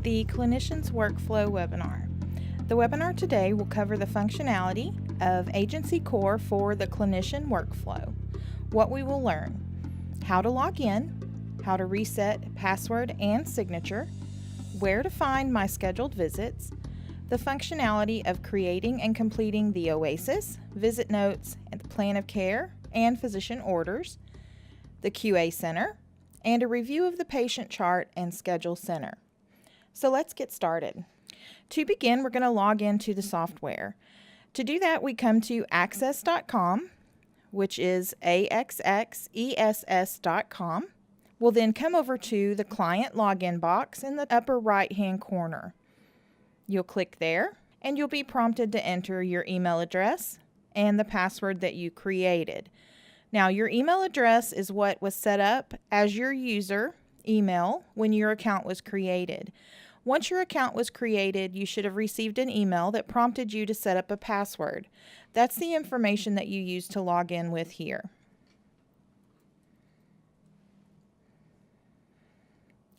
the Clinician's Workflow webinar. The webinar today will cover the functionality of Agency Core for the Clinician Workflow. What we will learn: how to log in, how to reset password and signature, where to find my scheduled visits, the functionality of creating and completing the OASIS, visit notes, and the plan of care and physician orders, the QA Center, and a review of the patient chart and schedule center. So let's get started. To begin, we're going to log into the software. To do that, we come to axxess.com, which is axxess.com. We'll then come over to the client login box in the upper right-hand corner. You'll click there, and you'll be prompted to enter your email address and the password that you created. Now, your email address is what was set up as your user email when your account was created. Once your account was created, you should have received an email that prompted you to set up a password. That's the information that you use to log in with here.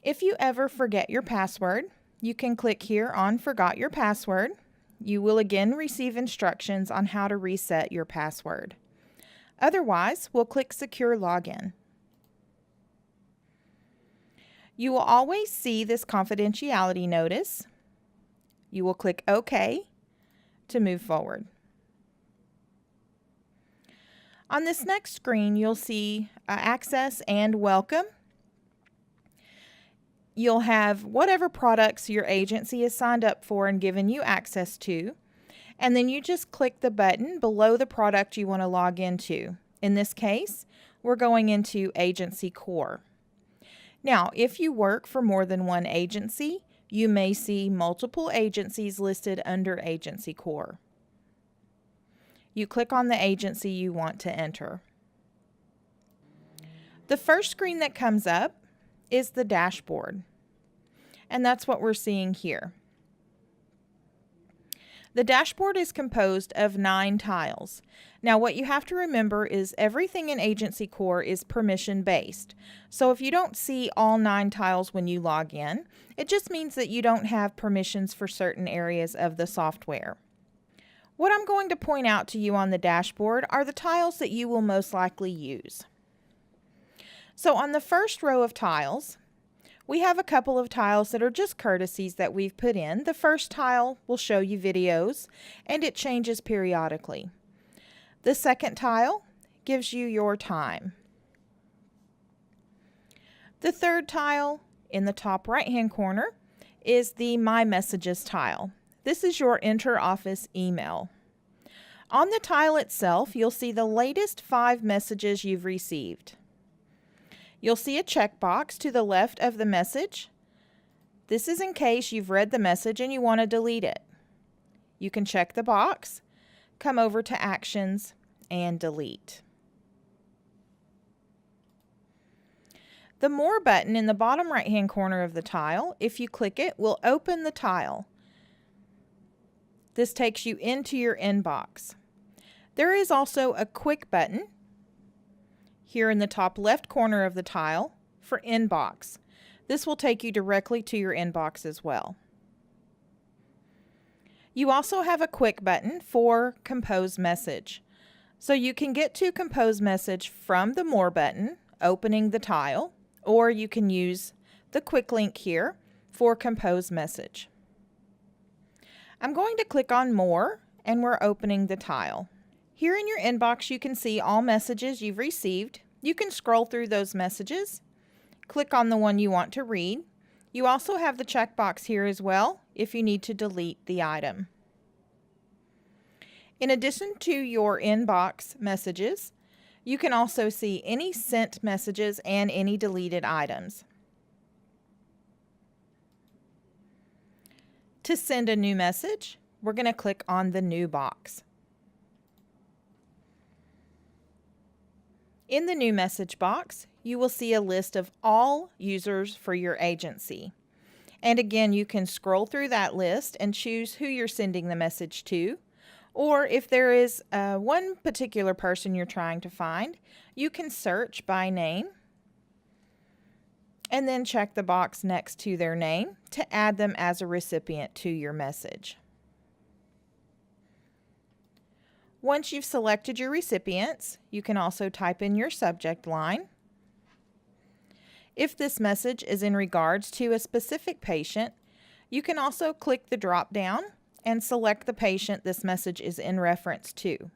If you ever forget your password, you can click here on Forgot Your Password. You will again receive instructions on how to reset your password. Otherwise, we'll click Secure Login. You will always see this confidentiality notice. You will click OK to move forward. On this next screen, you'll see Access and Welcome. You'll have whatever products your agency is signed up for and given you access to, and then you just click the button below the product you want to log into. In this case, we're going into Agency Core. Now, if you work for more than one agency, you may see multiple agencies listed under Agency Core. You click on the agency you want to enter. The first screen that comes up is the dashboard, and that's what we're seeing here. The dashboard is composed of 9 tiles. Now, what you have to remember is everything in Agency Core is permission-based. So if you don't see all 9 tiles when you log in, it just means that you don't have permissions for certain areas of the software. What I'm going to point out to you on the dashboard are the tiles that you will most likely use. So on the first row of tiles, we have a couple of tiles that are just courtesies that we've put in. The first tile will show you videos, and it changes periodically. The second tile gives you your time. The third tile in the top right-hand corner is the My Messages tile. This is your inter-office email. On the tile itself, you'll see the latest 5 messages you've received. You'll see a checkbox to the left of the message. This is in case you've read the message and you want to delete it. You can check the box, come over to Actions, and delete. The More button in the bottom right-hand corner of the tile, if you click it, will open the tile. This takes you into your inbox. There is also a Quick button here in the top left corner of the tile for Inbox. This will take you directly to your inbox as well. You also have a Quick button for Compose Message. So you can get to Compose Message from the More button, opening the tile, or you can use the quick link here for Compose Message. I'm going to click on More, and we're opening the tile. Here in your inbox, you can see all messages you've received. You can scroll through those messages, click on the one you want to read. You also have the checkbox here as well if you need to delete the item. In addition to your inbox messages, you can also see any sent messages and any deleted items. To send a new message, we're going to click on the New box. In the New Message box, you will see a list of all users for your agency. And again, you can scroll through that list and choose who you're sending the message to. Or if there is one particular person you're trying to find, you can search by name and then check the box next to their name to add them as a recipient to your message. Once you've selected your recipients, you can also type in your subject line. If this message is in regards to a specific patient, you can also click the drop down and select the patient this message is in reference to.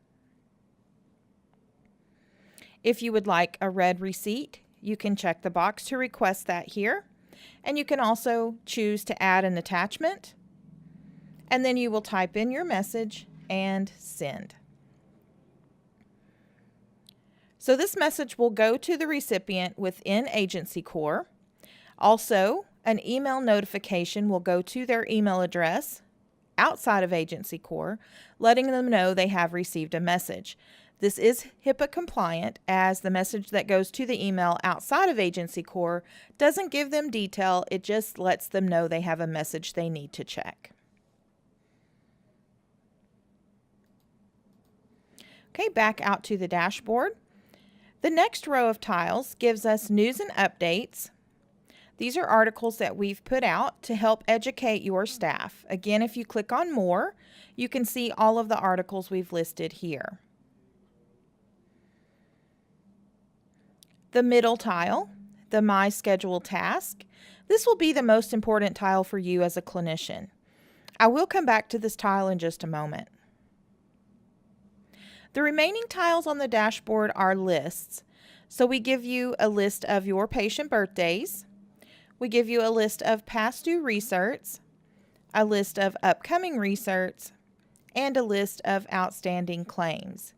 If you would like a read receipt, you can check the box to request that here, and you can also choose to add an attachment, and then you will type in your message and send. So this message will go to the recipient within Agency Core. Also, an email notification will go to their email address outside of Agency Core, letting them know they have received a message. This is HIPAA compliant, as the message that goes to the email outside of Agency Core doesn't give them detail, it just lets them know they have a message they need to check. Okay, back out to the dashboard. The next row of tiles gives us news and updates. These are articles that we've put out to help educate your staff. Again, if you click on more, you can see all of the articles we've listed here. The middle tile, the My Schedule task. This will be the most important tile for you as a clinician. I will come back to this tile in just a moment. The remaining tiles on the dashboard are lists. So we give you a list of your patient birthdays. We give you a list of past due research, a list of upcoming research, and a list of outstanding claims.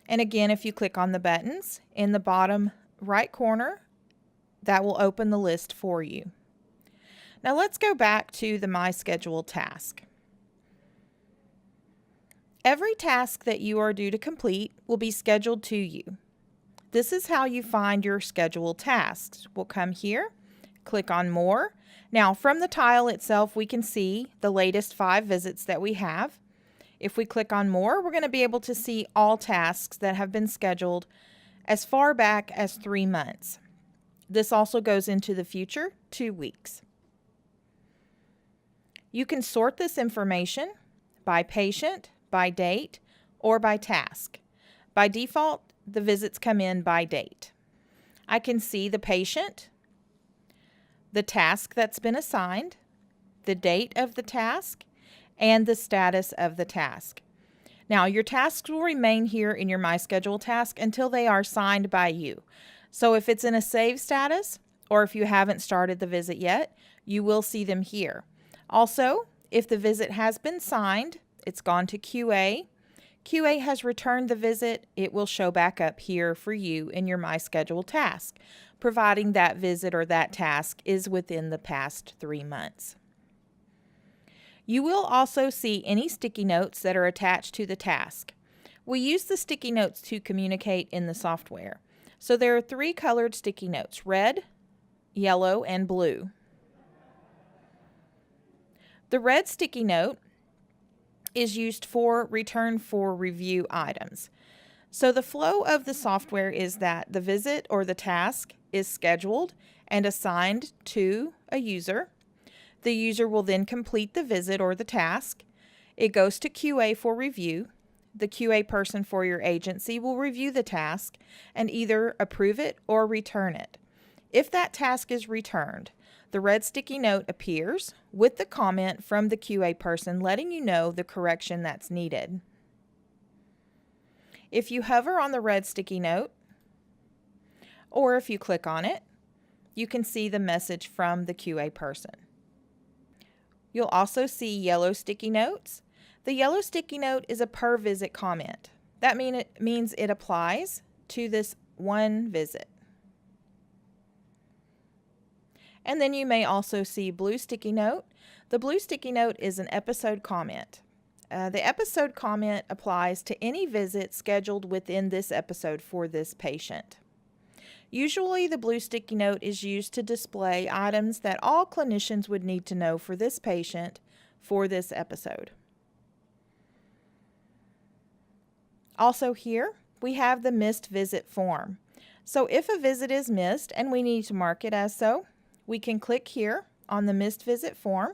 And again, if you click on the buttons in the bottom right corner, that will open the list for you. Now let's go back to the My Schedule task. Every task that you are due to complete will be scheduled to you. This is how you find your scheduled tasks. We'll come here, click on More. Now from the tile itself, we can see the latest 5 visits that we have. If we click on More, we're going to be able to see all tasks that have been scheduled as far back as 3 months. This also goes into the future 2 weeks. You can sort this information by patient, by date, or by task. By default, the visits come in by date. I can see the patient, the task that's been assigned, the date of the task, and the status of the task. Now, your tasks will remain here in your My Schedule task until they are signed by you. So if it's in a save status, or if you haven't started the visit yet, you will see them here. Also, if the visit has been signed, it's gone to QA. QA has returned the visit. It will show back up here for you in your My Schedule task, providing that visit or that task is within the past 3 months. You will also see any sticky notes that are attached to the task. We use the sticky notes to communicate in the software. So there are 3 colored sticky notes: red, yellow, and blue. The red sticky note is used for return for review items. So the flow of the software is that the visit or the task is scheduled and assigned to a user. The user will then complete the visit or the task. It goes to QA for review. The QA person for your agency will review the task and either approve it or return it. If that task is returned, the red sticky note appears with the comment from the QA person letting you know the correction that's needed. If you hover on the red sticky note, or if you click on it, you can see the message from the QA person. You'll also see yellow sticky notes. The yellow sticky note is a per visit comment. That means it applies to this one visit. And then you may also see blue sticky note. The blue sticky note is an episode comment. The episode comment applies to any visit scheduled within this episode for this patient. Usually the blue sticky note is used to display items that all clinicians would need to know for this patient for this episode. Also here, we have the missed visit form. So if a visit is missed and we need to mark it as so, we can click here on the missed visit form.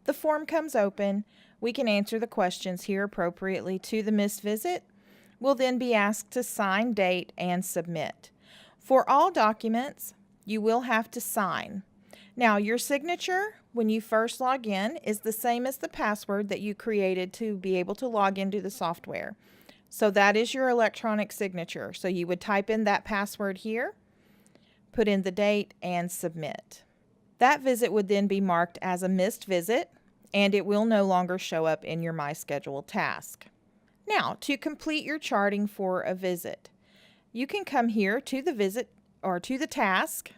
The form comes open. We can answer the questions here appropriately to the missed visit. We'll then be asked to sign, date, and submit. For all documents, you will have to sign. Now, your signature when you first log in is the same as the password that you created to be able to log into the software. So that is your electronic signature. So you would type in that password here, put in the date, and submit. That visit would then be marked as a missed visit, and it will no longer show up in your My Schedule task. Now, to complete your charting for a visit, you can come here to the visit or to the task,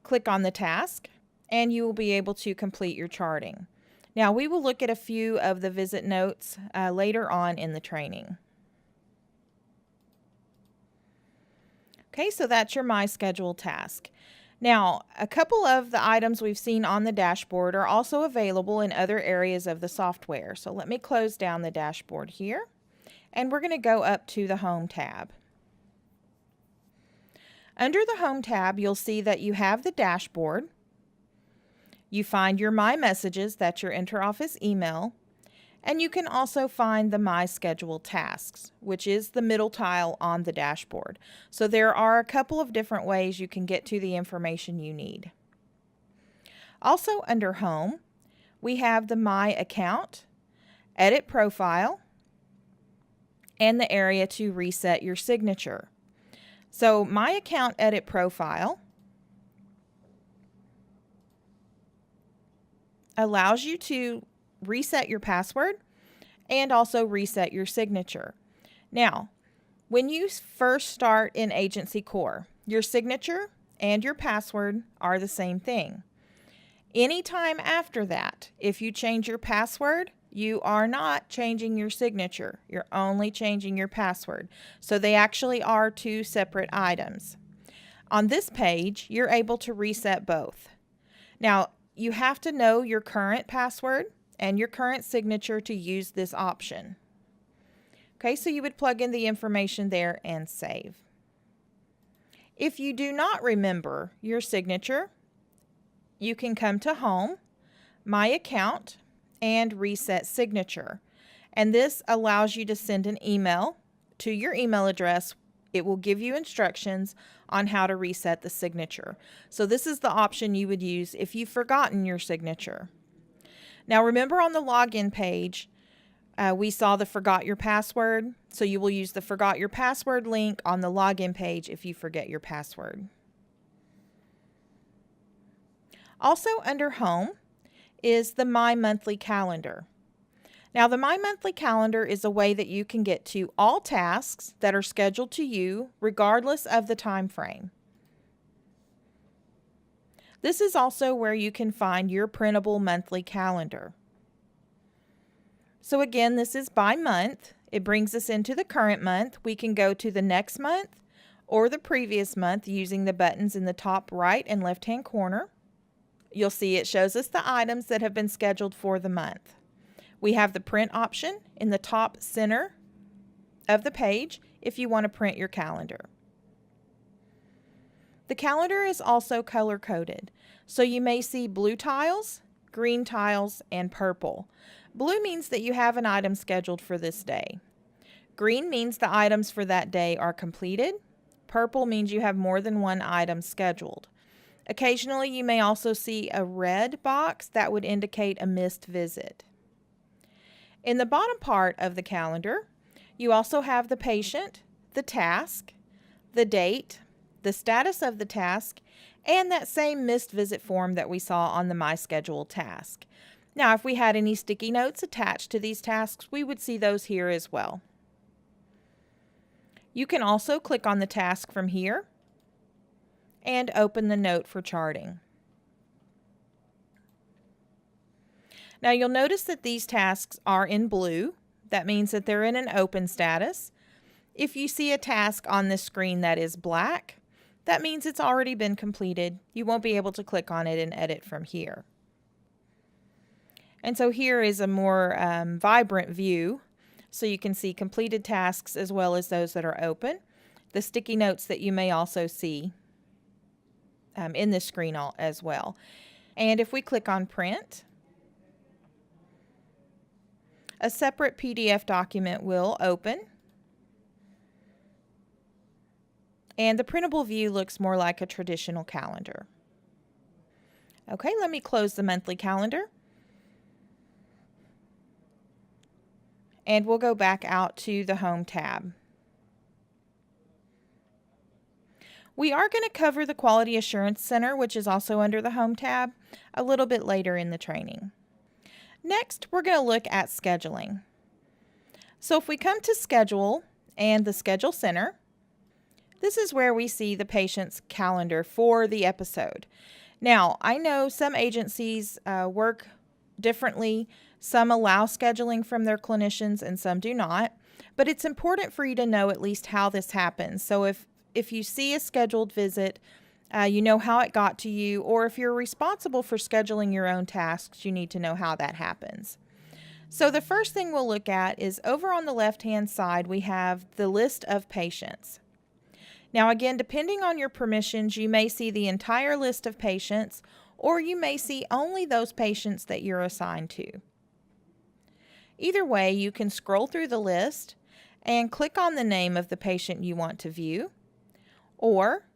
click on the task, and you will be able to complete your charting. Now, we will look at a few of the visit notes later on in the training. Okay, so that's your My Schedule task. Now, a couple of the items we've seen on the dashboard are also available in other areas of the software. So let me close down the dashboard here, and we're going to go up to the Home tab. Under the Home tab, you'll see that you have the dashboard. You find your My Messages, that's your interoffice email, and you can also find the My Schedule tasks, which is the middle tile on the dashboard. So there are a couple of different ways you can get to the information you need. Also under Home, we have the My Account, Edit Profile, and the area to reset your signature. So My Account, Edit Profile allows you to reset your password and also reset your signature. Now, when you first start in Agency Core, your signature and your password are the same thing. Anytime after that, if you change your password, you are not changing your signature. You're only changing your password. So they actually are two separate items. On this page, you're able to reset both. Now, you have to know your current password and your current signature to use this option. Okay, so you would plug in the information there and save. If you do not remember your signature, you can come to Home, My Account, and Reset Signature. And this allows you to send an email to your email address. It will give you instructions on how to reset the signature. So this is the option you would use if you've forgotten your signature. Now remember on the login page, we saw the forgot your password. So you will use the forgot your password link on the login page if you forget your password. Also under Home is the My Monthly Calendar. Now the My Monthly Calendar is a way that you can get to all tasks that are scheduled to you regardless of the time frame. This is also where you can find your printable monthly calendar. So again, this is by month. It brings us into the current month. We can go to the next month or the previous month using the buttons in the top right and left-hand corner. You'll see it shows us the items that have been scheduled for the month. We have the print option in the top center of the page if you want to print your calendar. The calendar is also color-coded, so you may see blue tiles, green tiles, and purple. Blue means that you have an item scheduled for this day. Green means the items for that day are completed. Purple means you have more than one item scheduled. Occasionally, you may also see a red box that would indicate a missed visit. In the bottom part of the calendar, you also have the patient, the task, the date, the status of the task, and that same missed visit form that we saw on the My Schedule task. Now, if we had any sticky notes attached to these tasks, we would see those here as well. You can also click on the task from here and open the note for charting. Now you'll notice that these tasks are in blue. That means that they're in an open status. If you see a task on this screen that is black, that means it's already been completed. You won't be able to click on it and edit from here. And so here is a more vibrant view, so you can see completed tasks as well as those that are open, the sticky notes that you may also see. in this screen as well. And if we click on print, a separate PDF document will open. And the printable view looks more like a traditional calendar. Okay, let me close the monthly calendar. And we'll go back out to the Home tab. We are going to cover the Quality Assurance Center, which is also under the Home tab, a little bit later in the training. Next, we're going to look at scheduling. So if we come to Schedule and the Schedule Center, this is where we see the patient's calendar for the episode. Now, I know some agencies work differently. Some allow scheduling from their clinicians and some do not. But it's important for you to know at least how this happens. So if you see a scheduled visit, you know how it got to you, or if you're responsible for scheduling your own tasks, you need to know how that happens. So the first thing we'll look at is over on the left-hand side, we have the list of patients. Now again, depending on your permissions, you may see the entire list of patients, or you may see only those patients that you're assigned to. Either way, you can scroll through the list and click on the name of the patient you want to view, or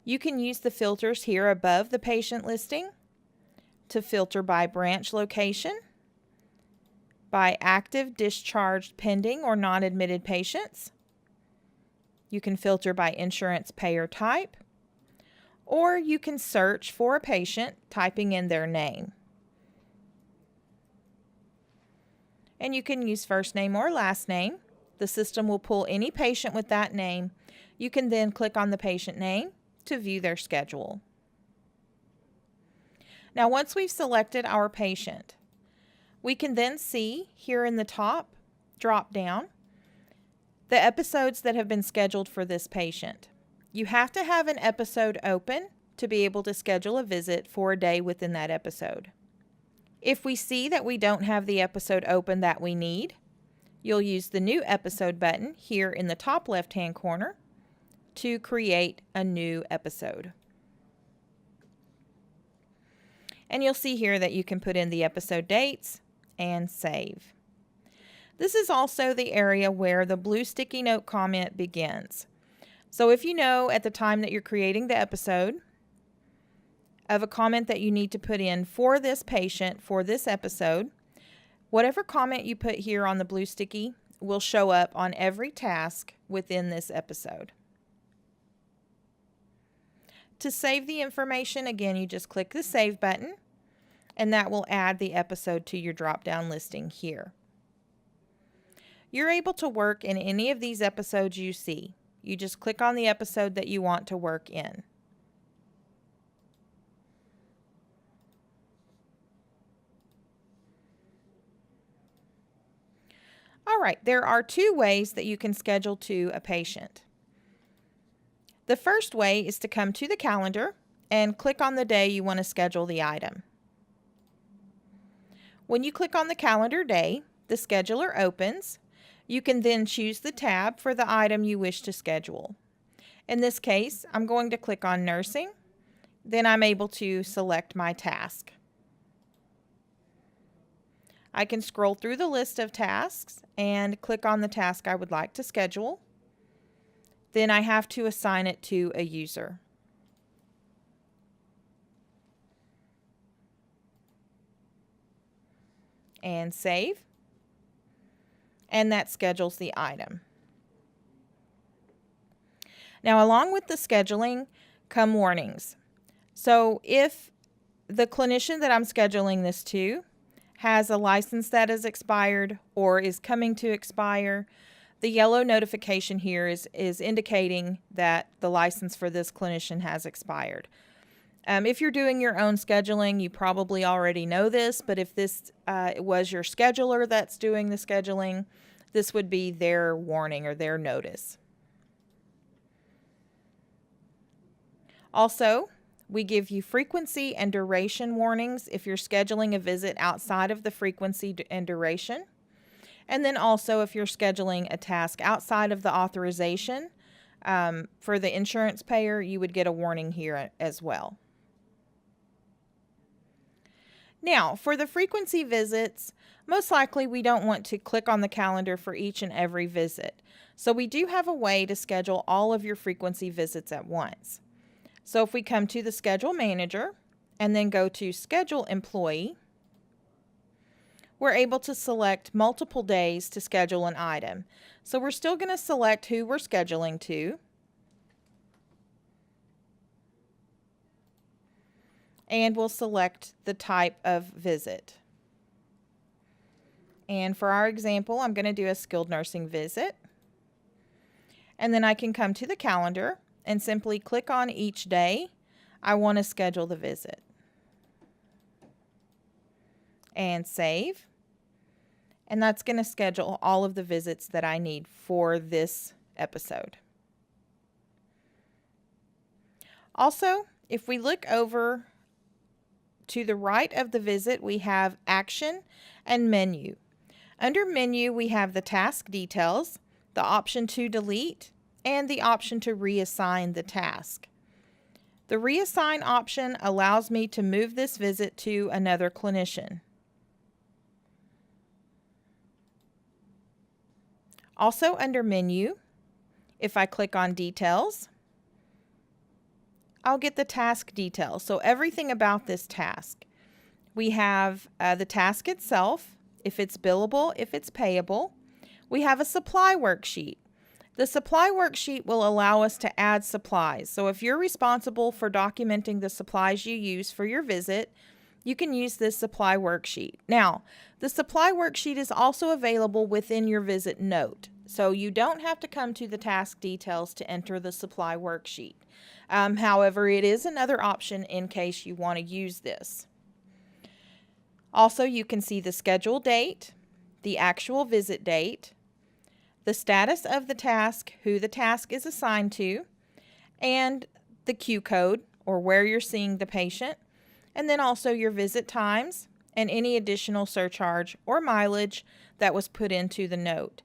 you can use the filters here above the patient listing to filter by branch location, by active, discharged, pending, or non-admitted patients. You can filter by insurance payer type, or you can search for a patient typing in their name. And you can use first name or last name. The system will pull any patient with that name. You can then click on the patient name to view their schedule. Now, once we've selected our patient, we can then see here in the top drop down the episodes that have been scheduled for this patient. You have to have an episode open to be able to schedule a visit for a day within that episode. If we see that we don't have the episode open that we need, you'll use the New Episode button here in the top left-hand corner to create a new episode. And you'll see here that you can put in the episode dates and save. This is also the area where the blue sticky note comment begins. So if you know at the time that you're creating the episode of a comment that you need to put in for this patient for this episode, whatever comment you put here on the blue sticky will show up on every task within this episode. To save the information, again, you just click the Save button, and that will add the episode to your drop-down listing here. You're able to work in any of these episodes you see. You just click on the episode that you want to work in. All right, there are two ways that you can schedule to a patient. The first way is to come to the calendar and click on the day you want to schedule the item. When you click on the calendar day, the scheduler opens. You can then choose the tab for the item you wish to schedule. In this case, I'm going to click on Nursing. Then I'm able to select my task. I can scroll through the list of tasks and click on the task I would like to schedule. Then I have to assign it to a user. And save. And that schedules the item. Now, along with the scheduling come warnings. So if the clinician that I'm scheduling this to has a license that is expired or is coming to expire, the yellow notification here is indicating that the license for this clinician has expired. If you're doing your own scheduling, you probably already know this, but if this was your scheduler that's doing the scheduling, this would be their warning or their notice. Also, we give you frequency and duration warnings if you're scheduling a visit outside of the frequency and duration. And then also if you're scheduling a task outside of the authorization, For the insurance payer, you would get a warning here as well. Now, for the frequency visits, most likely we don't want to click on the calendar for each and every visit. So we do have a way to schedule all of your frequency visits at once. So if we come to the Schedule Manager and then go to Schedule Employee, we're able to select multiple days to schedule an item. So we're still going to select who we're scheduling to. And we'll select the type of visit. And for our example, I'm going to do a skilled nursing visit. And then I can come to the calendar and simply click on each day I want to schedule the visit. And save. And that's going to schedule all of the visits that I need for this episode. Also, if we look over to the right of the visit, we have Action and Menu. Under Menu, we have the task details, the option to delete, and the option to reassign the task. The reassign option allows me to move this visit to another clinician. Also under Menu, if I click on Details, I'll get the task details. So everything about this task. We have the task itself, if it's billable, if it's payable. We have a supply worksheet. The supply worksheet will allow us to add supplies. So if you're responsible for documenting the supplies you use for your visit, you can use this supply worksheet. Now, the supply worksheet is also available within your visit note. So you don't have to come to the task details to enter the supply worksheet. However, it is another option in case you want to use this. Also, you can see the schedule date, the actual visit date, the status of the task, who the task is assigned to, and the Q code, or where you're seeing the patient, and then also your visit times and any additional surcharge or mileage that was put into the note.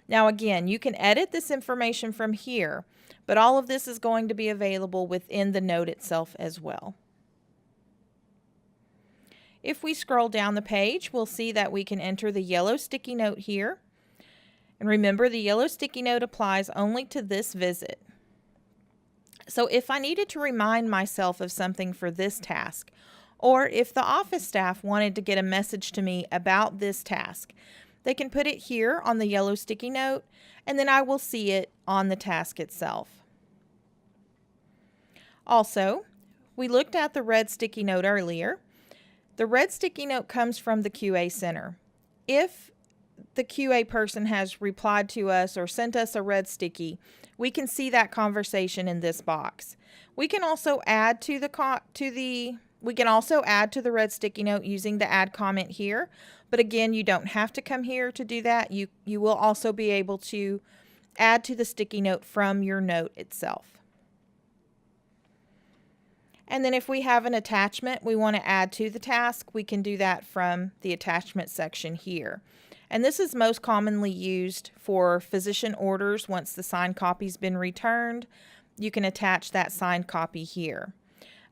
Now again, you can edit this information from here, but all of this is going to be available within the note itself as well. If we scroll down the page, we'll see that we can enter the yellow sticky note here. And remember, the yellow sticky note applies only to this visit. So if I needed to remind myself of something for this task, or if the office staff wanted to get a message to me about this task, they can put it here on the yellow sticky note, and then I will see it on the task itself. Also, we looked at the red sticky note earlier. The red sticky note comes from the QA center. If the QA person has replied to us or sent us a red sticky, we can see that conversation in this box. We can also add to the red sticky note using the add comment here, but again, you don't have to come here to do that. You will also be able to add to the sticky note from your note itself. And then if we have an attachment we want to add to the task, we can do that from the attachment section here. And this is most commonly used for physician orders. Once the signed copy's been returned, you can attach that signed copy here.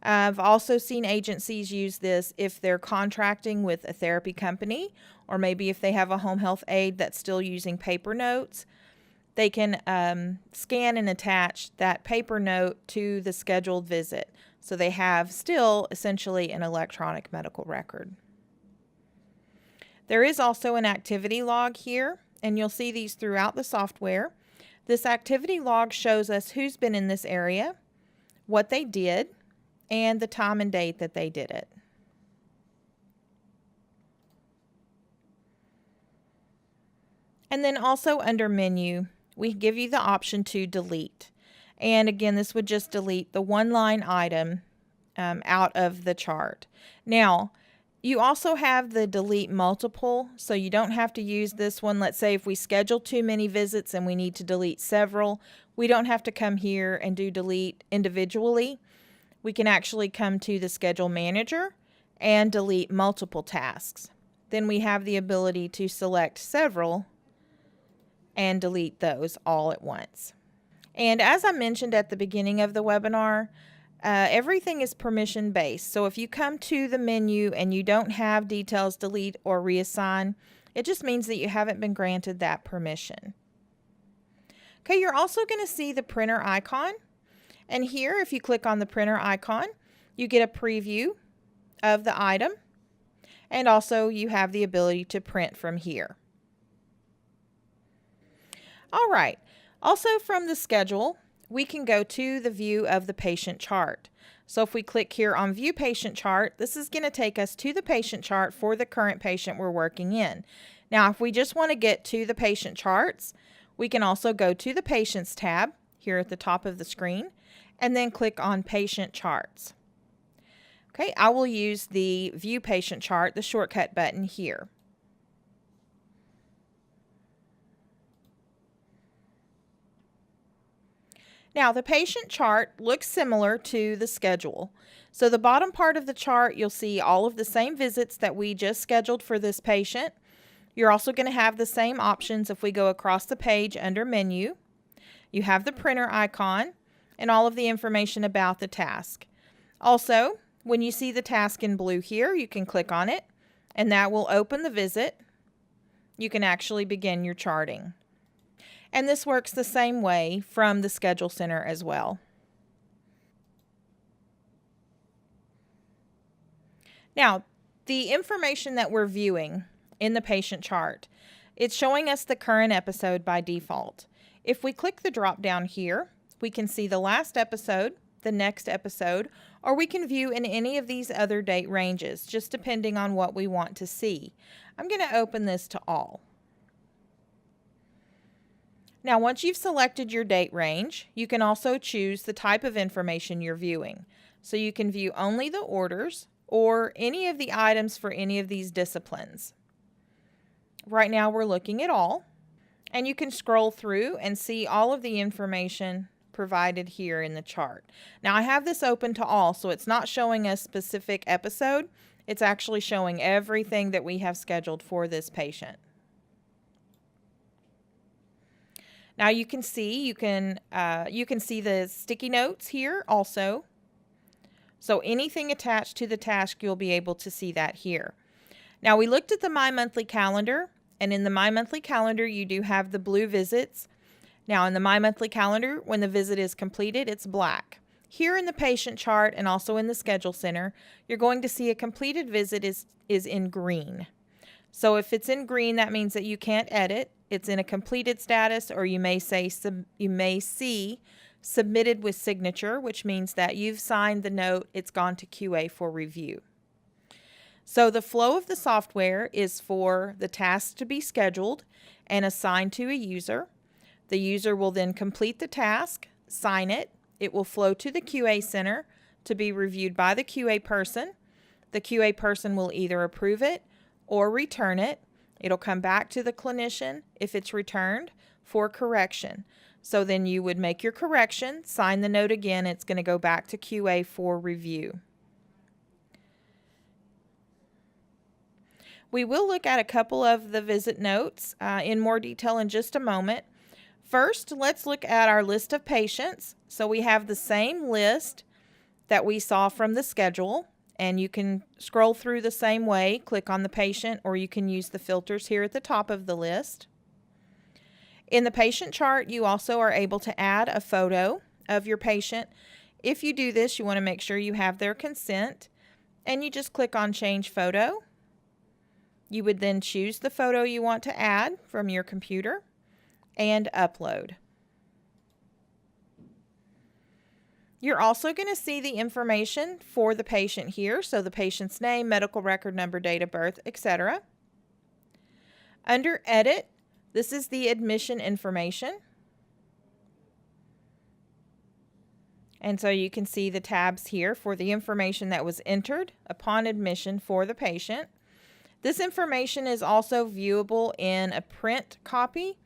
I've also seen agencies use this if they're contracting with a therapy company, or maybe if they have a home health aide that's still using paper notes. They can scan and attach that paper note to the scheduled visit. So they have still essentially an electronic medical record. There is also an activity log here, and you'll see these throughout the software. This activity log shows us who's been in this area, what they did, and the time and date that they did it. And then also under menu, we give you the option to delete. And again, this would just delete the one line item out of the chart. Now, you also have the delete multiple, so you don't have to use this one. Let's say if we schedule too many visits and we need to delete several, we don't have to come here and do delete individually. We can actually come to the schedule manager and delete multiple tasks. Then we have the ability to select several and delete those all at once. And as I mentioned at the beginning of the webinar, everything is permission based. So if you come to the menu and you don't have details delete or reassign, it just means that you haven't been granted that permission. Okay, you're also going to see the printer icon. And here, if you click on the printer icon, you get a preview of the item. And also you have the ability to print from here. All right. Also from the schedule, we can go to the view of the patient chart. So if we click here on View Patient Chart, this is going to take us to the patient chart for the current patient we're working in. Now, if we just want to get to the patient charts, we can also go to the Patients tab here at the top of the screen and then click on Patient Charts. Okay, I will use the View Patient Chart, the shortcut button here. Now, the patient chart looks similar to the schedule. So the bottom part of the chart, you'll see all of the same visits that we just scheduled for this patient. You're also going to have the same options if we go across the page under Menu. You have the printer icon and all of the information about the task. Also, when you see the task in blue here, you can click on it and that will open the visit. You can actually begin your charting. And this works the same way from the Schedule Center as well. Now, the information that we're viewing in the patient chart, it's showing us the current episode by default. If we click the drop down here, we can see the last episode, the next episode, or we can view in any of these other date ranges, just depending on what we want to see. I'm going to open this to all. Now, once you've selected your date range, you can also choose the type of information you're viewing. So you can view only the orders or any of the items for any of these disciplines. Right now we're looking at all, and you can scroll through and see all of the information provided here in the chart. Now I have this open to all, so it's not showing a specific episode. It's actually showing everything that we have scheduled for this patient. Now you can see the sticky notes here also. So anything attached to the task, you'll be able to see that here. Now we looked at the My Monthly Calendar, and in the My Monthly Calendar you do have the blue visits. Now in the My Monthly Calendar, when the visit is completed, it's black. Here in the patient chart and also in the Schedule Center, you're going to see a completed visit is in green. So if it's in green, that means that you can't edit. It's in a completed status, or you may see submitted with signature, which means that you've signed the note, it's gone to QA for review. So the flow of the software is for the task to be scheduled and assigned to a user. The user will then complete the task, sign it. It will flow to the QA center to be reviewed by the QA person. The QA person will either approve it or return it. It'll come back to the clinician if it's returned for correction. So then you would make your correction, sign the note again. It's going to go back to QA for review. We will look at a couple of the visit notes in more detail in just a moment. First, let's look at our list of patients. So we have the same list that we saw from the schedule, and you can scroll through the same way, click on the patient, or you can use the filters here at the top of the list. In the patient chart, you also are able to add a photo of your patient. If you do this, you want to make sure you have their consent, and you just click on Change Photo. You would then choose the photo you want to add from your computer and upload. You're also going to see the information for the patient here, so the patient's name, medical record number, date of birth, etc. Under Edit, this is the admission information. And so you can see the tabs here for the information that was entered upon admission for the patient. This information is also viewable in a print copy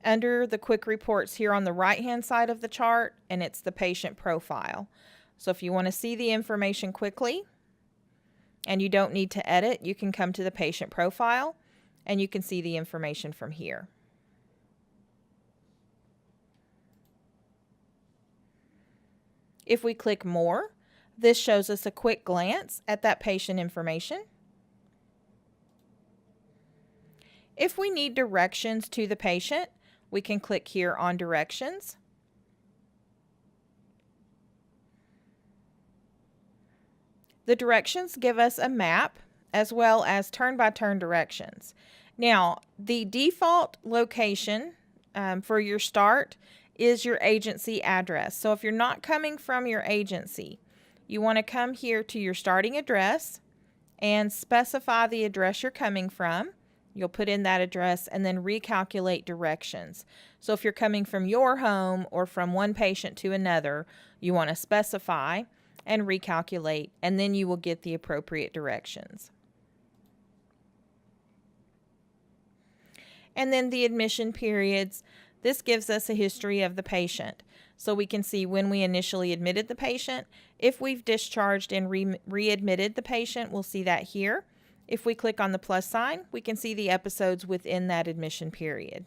under the quick reports here on the right-hand side of the chart, and it's the patient profile. So if you want to see the information quickly and you don't need to edit, you can come to the patient profile and you can see the information from here. If we click More, this shows us a quick glance at that patient information. If we need directions to the patient, we can click here on Directions. The directions give us a map as well as turn-by-turn directions. Now, the default location for your start is your agency address. So if you're not coming from your agency, you want to come here to your starting address and specify the address you're coming from. You'll put in that address and then recalculate directions. So if you're coming from your home or from one patient to another, you want to specify and recalculate, and then you will get the appropriate directions. And then the admission periods. This gives us a history of the patient. So we can see when we initially admitted the patient. If we've discharged and readmitted the patient, we'll see that here. If we click on the plus sign, we can see the episodes within that admission period.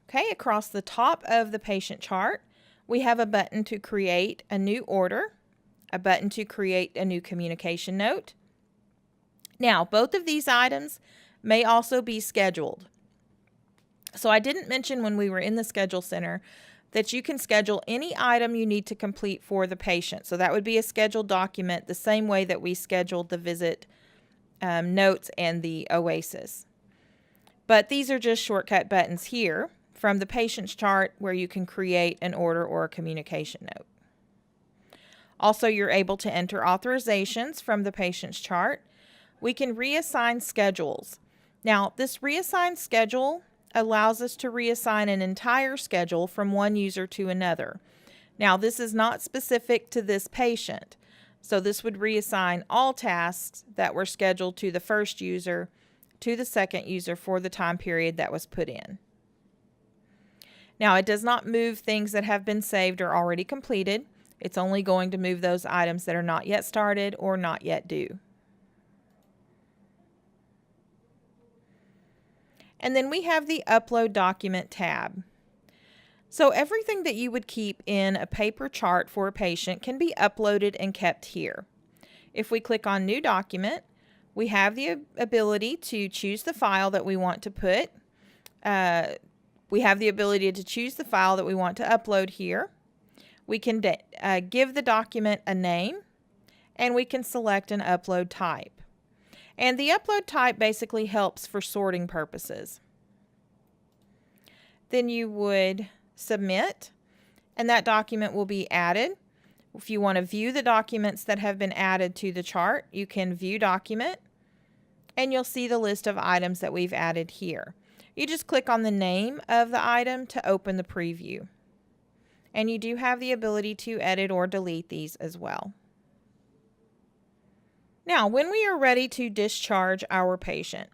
Okay, across the top of the patient chart, we have a button to create a new order, a button to create a new communication note. Now, both of these items may also be scheduled. So I didn't mention when we were in the Schedule Center that you can schedule any item you need to complete for the patient. So that would be a scheduled document, the same way that we scheduled the visit notes and the OASIS. But these are just shortcut buttons here from the patient's chart where you can create an order or a communication note. Also, you're able to enter authorizations from the patient's chart. We can reassign schedules. Now, this reassign schedule allows us to reassign an entire schedule from one user to another. Now, this is not specific to this patient, so this would reassign all tasks that were scheduled to the first user to the second user for the time period that was put in. Now, it does not move things that have been saved or already completed. It's only going to move those items that are not yet started or not yet due. And then we have the Upload Document tab. So everything that you would keep in a paper chart for a patient can be uploaded and kept here. If we click on New Document, we have the ability to choose the file that we want to put. We have the ability to choose the file that we want to upload here. We can give the document a name, and we can select an upload type. And the upload type basically helps for sorting purposes. Then you would submit, and that document will be added. If you want to view the documents that have been added to the chart, you can view document, and you'll see the list of items that we've added here. You just click on the name of the item to open the preview. And you do have the ability to edit or delete these as well. Now, when we are ready to discharge our patient,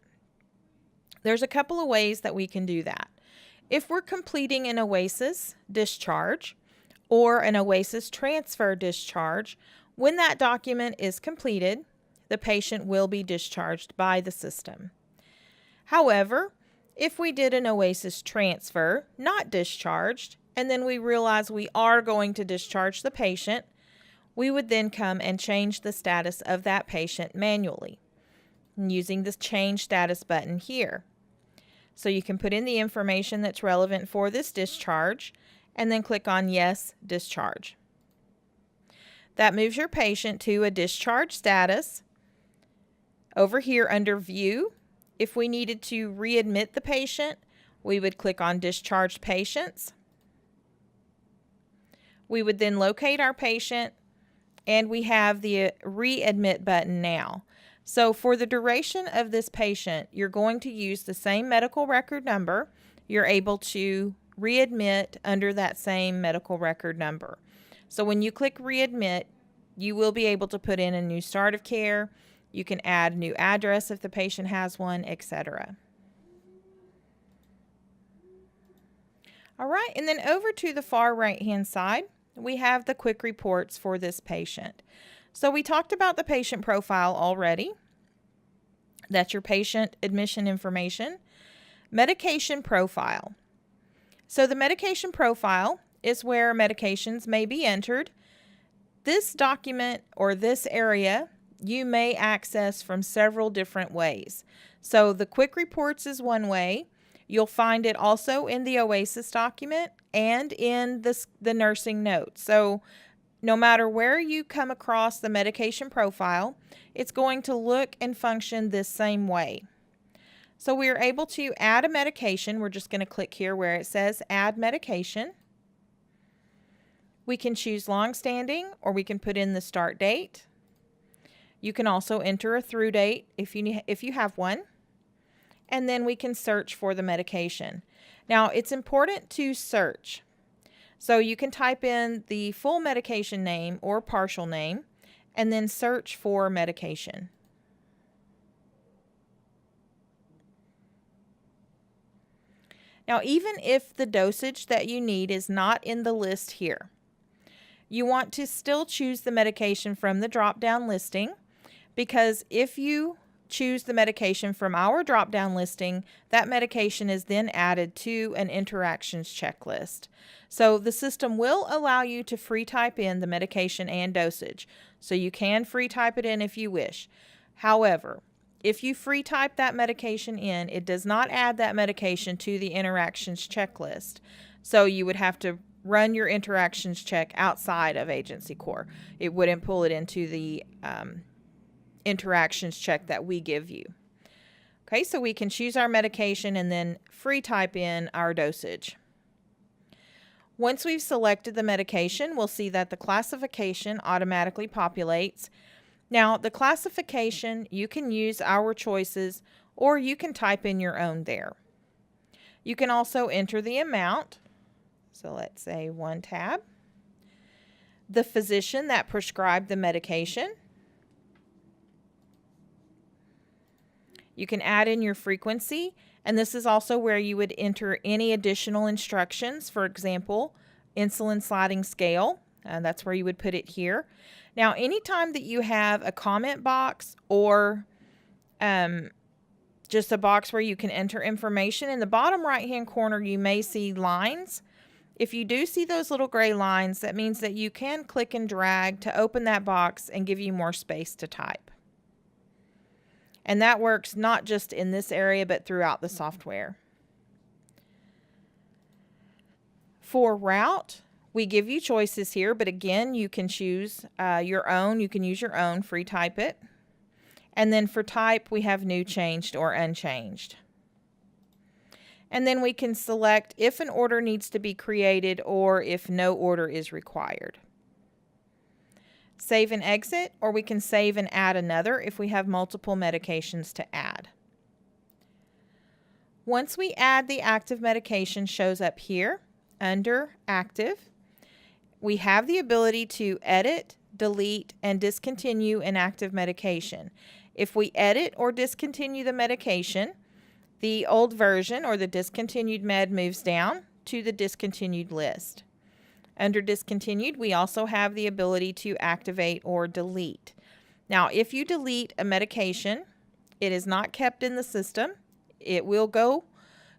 there's a couple of ways that we can do that. If we're completing an OASIS discharge or an OASIS transfer discharge, when that document is completed, the patient will be discharged by the system. However, if we did an OASIS transfer, not discharged, and then we realize we are going to discharge the patient, we would then come and change the status of that patient manually using the Change Status button here. So you can put in the information that's relevant for this discharge and then click on Yes, Discharge. That moves your patient to a discharge status. Over here under View, if we needed to readmit the patient, we would click on Discharged Patients. We would then locate our patient, and we have the Readmit button now. So for the duration of this patient, you're going to use the same medical record number. You're able to readmit under that same medical record number. So when you click Readmit, you will be able to put in a new start of care. You can add new address if the patient has one, etc. All right, and then over to the far right-hand side, we have the quick reports for this patient. So we talked about the patient profile already. That's your patient admission information. Medication profile. So the medication profile is where medications may be entered. This document or this area you may access from several different ways. So the quick reports is one way. You'll find it also in the OASIS document and in the nursing notes. So no matter where you come across the medication profile, it's going to look and function this same way. So we are able to add a medication. We're just going to click here where it says add medication. We can choose long-standing, or we can put in the start date. You can also enter a through date if you have one. And then we can search for the medication. Now, it's important to search. So you can type in the full medication name or partial name and then search for medication. Now, even if the dosage that you need is not in the list here, you want to still choose the medication from the drop-down listing, because if you choose the medication from our drop-down listing, that medication is then added to an interactions checklist. So the system will allow you to free type in the medication and dosage. So you can free type it in if you wish. However, if you free type that medication in, it does not add that medication to the interactions checklist. So you would have to run your interactions check outside of Agency Core. It wouldn't pull it into the interactions check that we give you. Okay, so we can choose our medication and then free type in our dosage. Once we've selected the medication, we'll see that the classification automatically populates. Now, the classification, you can use our choices or you can type in your own there. You can also enter the amount. So let's say 1 tab. The physician that prescribed the medication. You can add in your frequency, and this is also where you would enter any additional instructions. For example, insulin sliding scale, and that's where you would put it here. Now, anytime that you have a comment box or just a box where you can enter information, in the bottom right-hand corner, you may see lines. If you do see those little gray lines, that means that you can click and drag to open that box and give you more space to type. And that works not just in this area, but throughout the software. For route, we give you choices here, but again, you can choose your own. You can use your own, free type it. And then for type, we have new, changed, or unchanged. And then we can select if an order needs to be created or if no order is required. Save and exit, or we can save and add another if we have multiple medications to add. Once we add, the active medication shows up here under active. We have the ability to edit, delete, and discontinue an active medication. If we edit or discontinue the medication, the old version or the discontinued med moves down to the discontinued list. Under discontinued, we also have the ability to activate or delete. Now, if you delete a medication, it is not kept in the system. It will go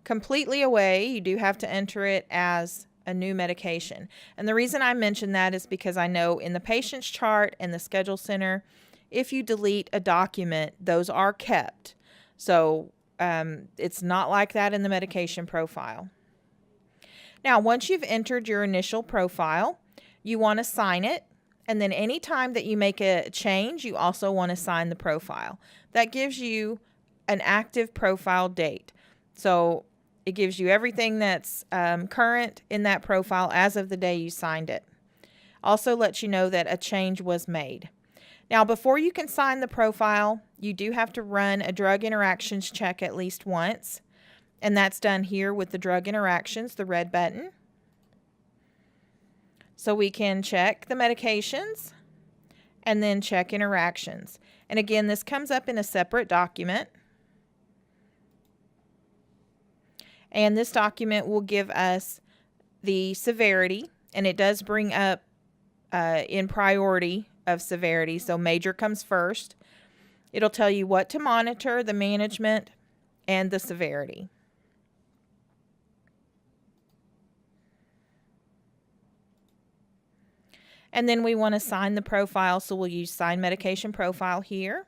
completely away. You do have to enter it as a new medication. And the reason I mention that is because I know in the patient's chart and the schedule center, if you delete a document, those are kept. So it's not like that in the medication profile. Now, once you've entered your initial profile, you want to sign it. And then anytime that you make a change, you also want to sign the profile. That gives you an active profile date. So it gives you everything that's current in that profile as of the day you signed it. Also lets you know that a change was made. Now, before you can sign the profile, you do have to run a drug interactions check at least once. And that's done here with the drug interactions, the red button. So we can check the medications and then check interactions. And again, this comes up in a separate document. And this document will give us the severity, and it does bring up in priority of severity. So major comes first. It'll tell you what to monitor, the management, and the severity. And then we want to sign the profile, so we'll use Sign Medication Profile here.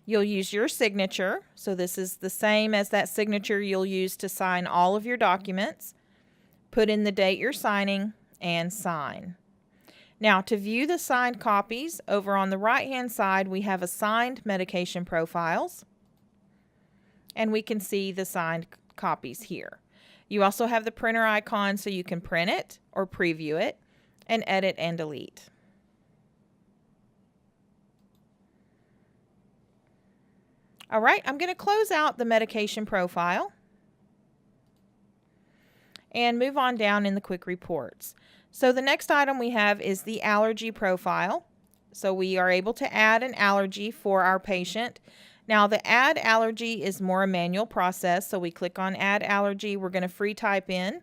You'll use your signature, so this is the same as that signature you'll use to sign all of your documents. Put in the date you're signing and sign. Now, to view the signed copies, over on the right-hand side, we have assigned medication profiles, and we can see the signed copies here. You also have the printer icon so you can print it or preview it and edit and delete. All right, I'm going to close out the medication profile and move on down in the quick reports. So the next item we have is the allergy profile. So we are able to add an allergy for our patient. Now the add allergy is more a manual process, so we click on add allergy. We're going to free type in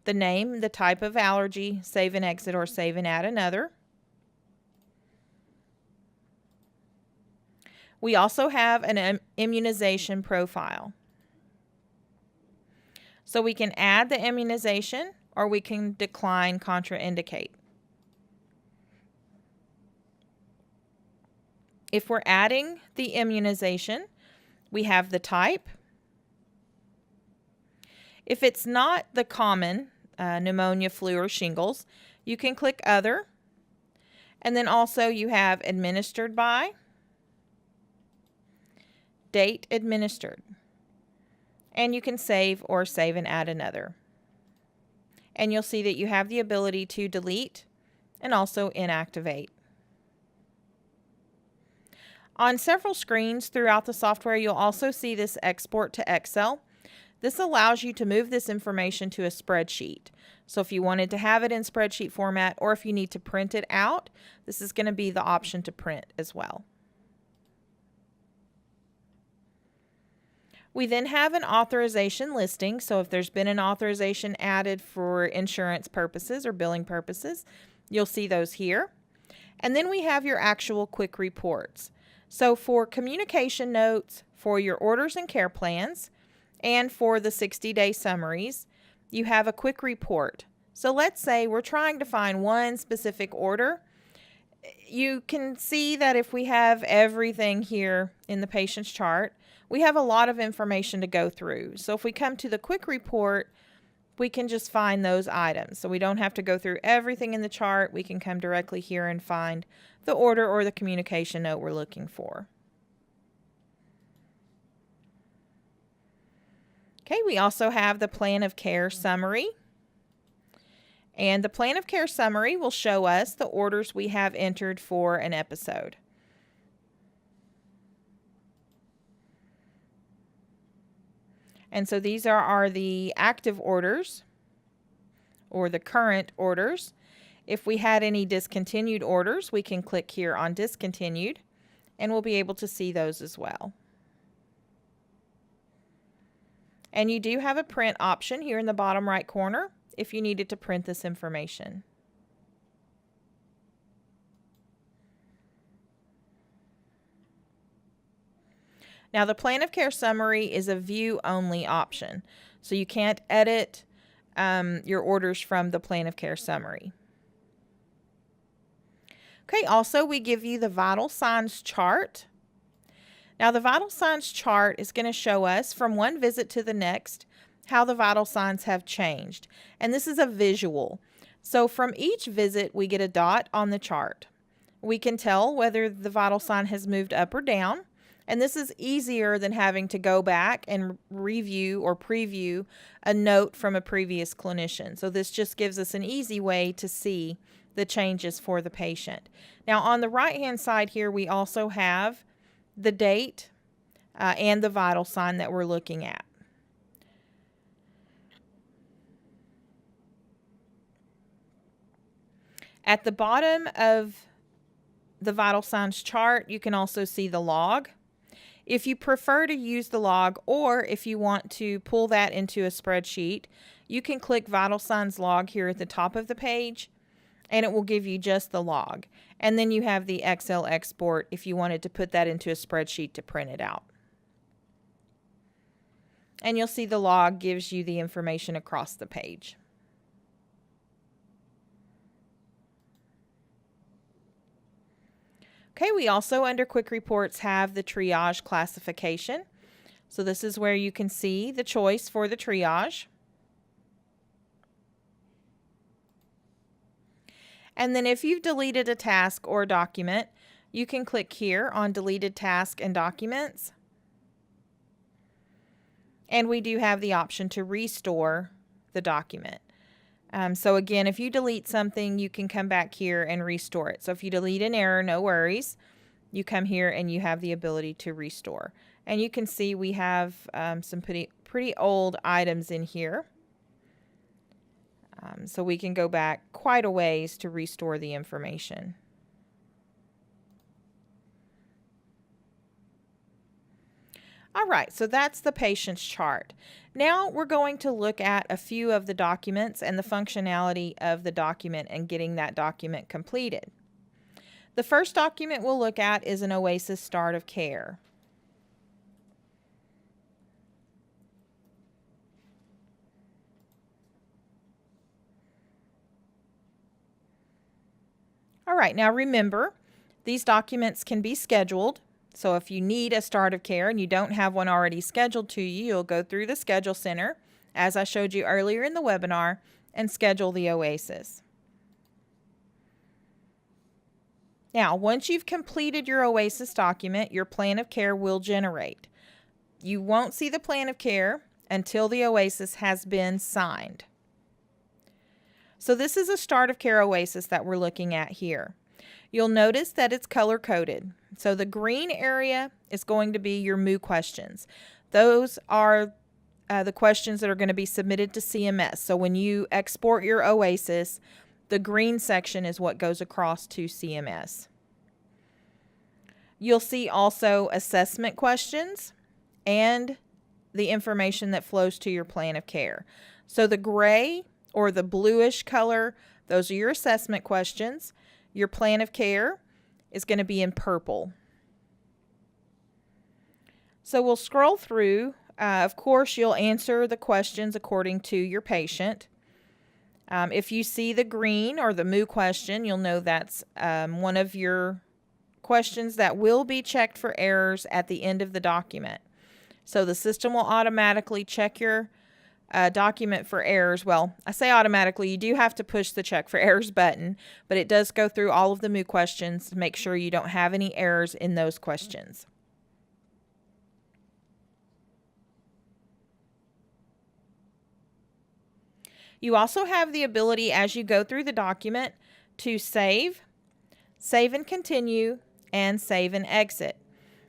the name, the type of allergy, save and exit, or save and add another. We also have an immunization profile. So we can add the immunization or we can decline contraindicate. If we're adding the immunization, we have the type. If it's not the common pneumonia, flu, or shingles, you can click Other. And then also you have Administered by, Date administered. And you can save or save and add another. And you'll see that you have the ability to delete and also inactivate. On several screens throughout the software, you'll also see this export to Excel. This allows you to move this information to a spreadsheet. So if you wanted to have it in spreadsheet format or if you need to print it out, this is going to be the option to print as well. We then have an authorization listing, so if there's been an authorization added for insurance purposes or billing purposes, you'll see those here. And then we have your actual quick reports. So for communication notes, for your orders and care plans, and for the 60-day summaries, you have a quick report. So let's say we're trying to find one specific order. You can see that if we have everything here in the patient's chart, we have a lot of information to go through. So if we come to the quick report, we can just find those items. So we don't have to go through everything in the chart. We can come directly here and find the order or the communication note we're looking for. Okay, we also have the plan of care summary. And the plan of care summary will show us the orders we have entered for an episode. And so these are the active orders or the current orders. If we had any discontinued orders, we can click here on discontinued and we'll be able to see those as well. And you do have a print option here in the bottom right corner if you needed to print this information. Now the plan of care summary is a view only option, so you can't edit your orders from the plan of care summary. Okay, also we give you the vital signs chart. Now the vital signs chart is going to show us from one visit to the next how the vital signs have changed. And this is a visual. So from each visit we get a dot on the chart. We can tell whether the vital sign has moved up or down. And this is easier than having to go back and review or preview a note from a previous clinician. So this just gives us an easy way to see the changes for the patient. Now on the right-hand side here, we also have the date and the vital sign that we're looking at. At the bottom of the vital signs chart, you can also see the log. If you prefer to use the log or if you want to pull that into a spreadsheet, you can click Vital Signs Log here at the top of the page and it will give you just the log. And then you have the Excel export if you wanted to put that into a spreadsheet to print it out. And you'll see the log gives you the information across the page. Okay, we also under Quick Reports have the triage classification. So this is where you can see the choice for the triage. And then if you've deleted a task or document, you can click here on Deleted Task and Documents. And we do have the option to restore the document. So again, if you delete something, you can come back here and restore it. So if you delete an error, no worries. You come here and you have the ability to restore. And you can see we have some pretty old items in here. So we can go back quite a ways to restore the information. All right, so that's the patient's chart. Now we're going to look at a few of the documents and the functionality of the document and getting that document completed. The first document we'll look at is an OASIS Start of Care. All right, now remember, these documents can be scheduled. So if you need a start of care and you don't have one already scheduled to you, you'll go through the Schedule Center, as I showed you earlier in the webinar, and schedule the OASIS. Now, once you've completed your OASIS document, your plan of care will generate. You won't see the plan of care until the OASIS has been signed. So this is a start of care OASIS that we're looking at here. You'll notice that it's color-coded. So the green area is going to be your MOO questions. Those are the questions that are going to be submitted to CMS. So when you export your OASIS, the green section is what goes across to CMS. You'll see also assessment questions and the information that flows to your plan of care. So the gray or the bluish color, those are your assessment questions. Your plan of care is going to be in purple. So we'll scroll through. Of course, you'll answer the questions according to your patient. If you see the green or the MOO question, you'll know that's one of your questions that will be checked for errors at the end of the document. So the system will automatically check your document for errors. Well, I say automatically, you do have to push the check for errors button, but it does go through all of the MOO questions to make sure you don't have any errors in those questions. You also have the ability as you go through the document to save and continue, and save and exit.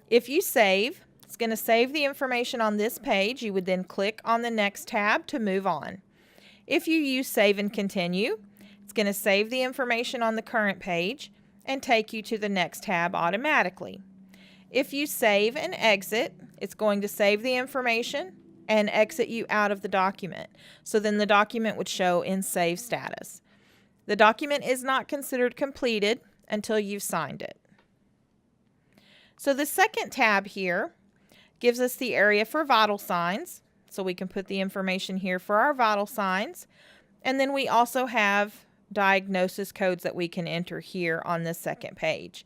If you save, it's going to save the information on this page. You would then click on the next tab to move on. If you use save and continue, it's going to save the information on the current page and take you to the next tab automatically. If you save and exit, it's going to save the information and exit you out of the document. So then the document would show in save status. The document is not considered completed until you've signed it. So the second tab here gives us the area for vital signs. So we can put the information here for our vital signs. And then we also have diagnosis codes that we can enter here on this second page.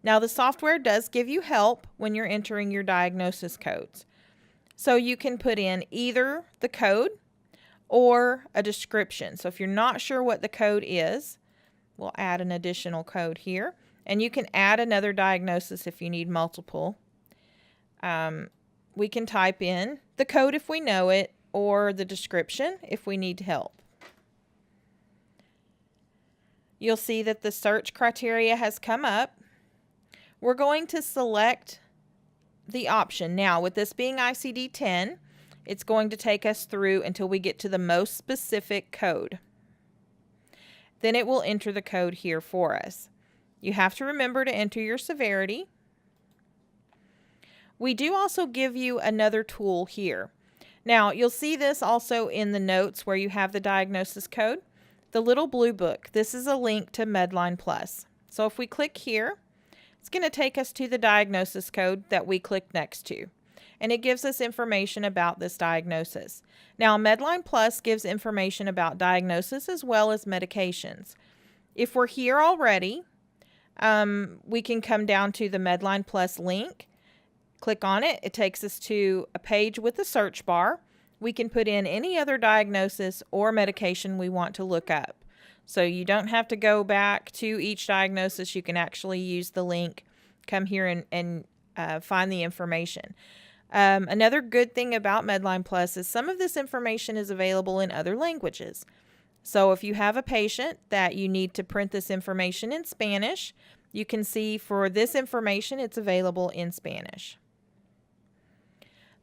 Now the software does give you help when you're entering your diagnosis codes. So you can put in either the code or a description. So if you're not sure what the code is, we'll add an additional code here. And you can add another diagnosis if you need multiple. We can type in the code if we know it, or the description if we need help. You'll see that the search criteria has come up. We're going to select the option. Now, with this being ICD-10, it's going to take us through until we get to the most specific code. Then it will enter the code here for us. You have to remember to enter your severity. We do also give you another tool here. Now, you'll see this also in the notes where you have the diagnosis code. The little blue book, this is a link to Medline Plus. So if we click here, it's going to take us to the diagnosis code that we clicked next to. And it gives us information about this diagnosis. Now, Medline Plus gives information about diagnosis as well as medications. If we're here already, we can come down to the Medline Plus link. Click on it. It takes us to a page with a search bar. We can put in any other diagnosis or medication we want to look up. So you don't have to go back to each diagnosis. You can actually use the link, come here and find the information. Another good thing about Medline Plus is some of this information is available in other languages. So if you have a patient that you need to print this information in Spanish, you can see for this information it's available in Spanish.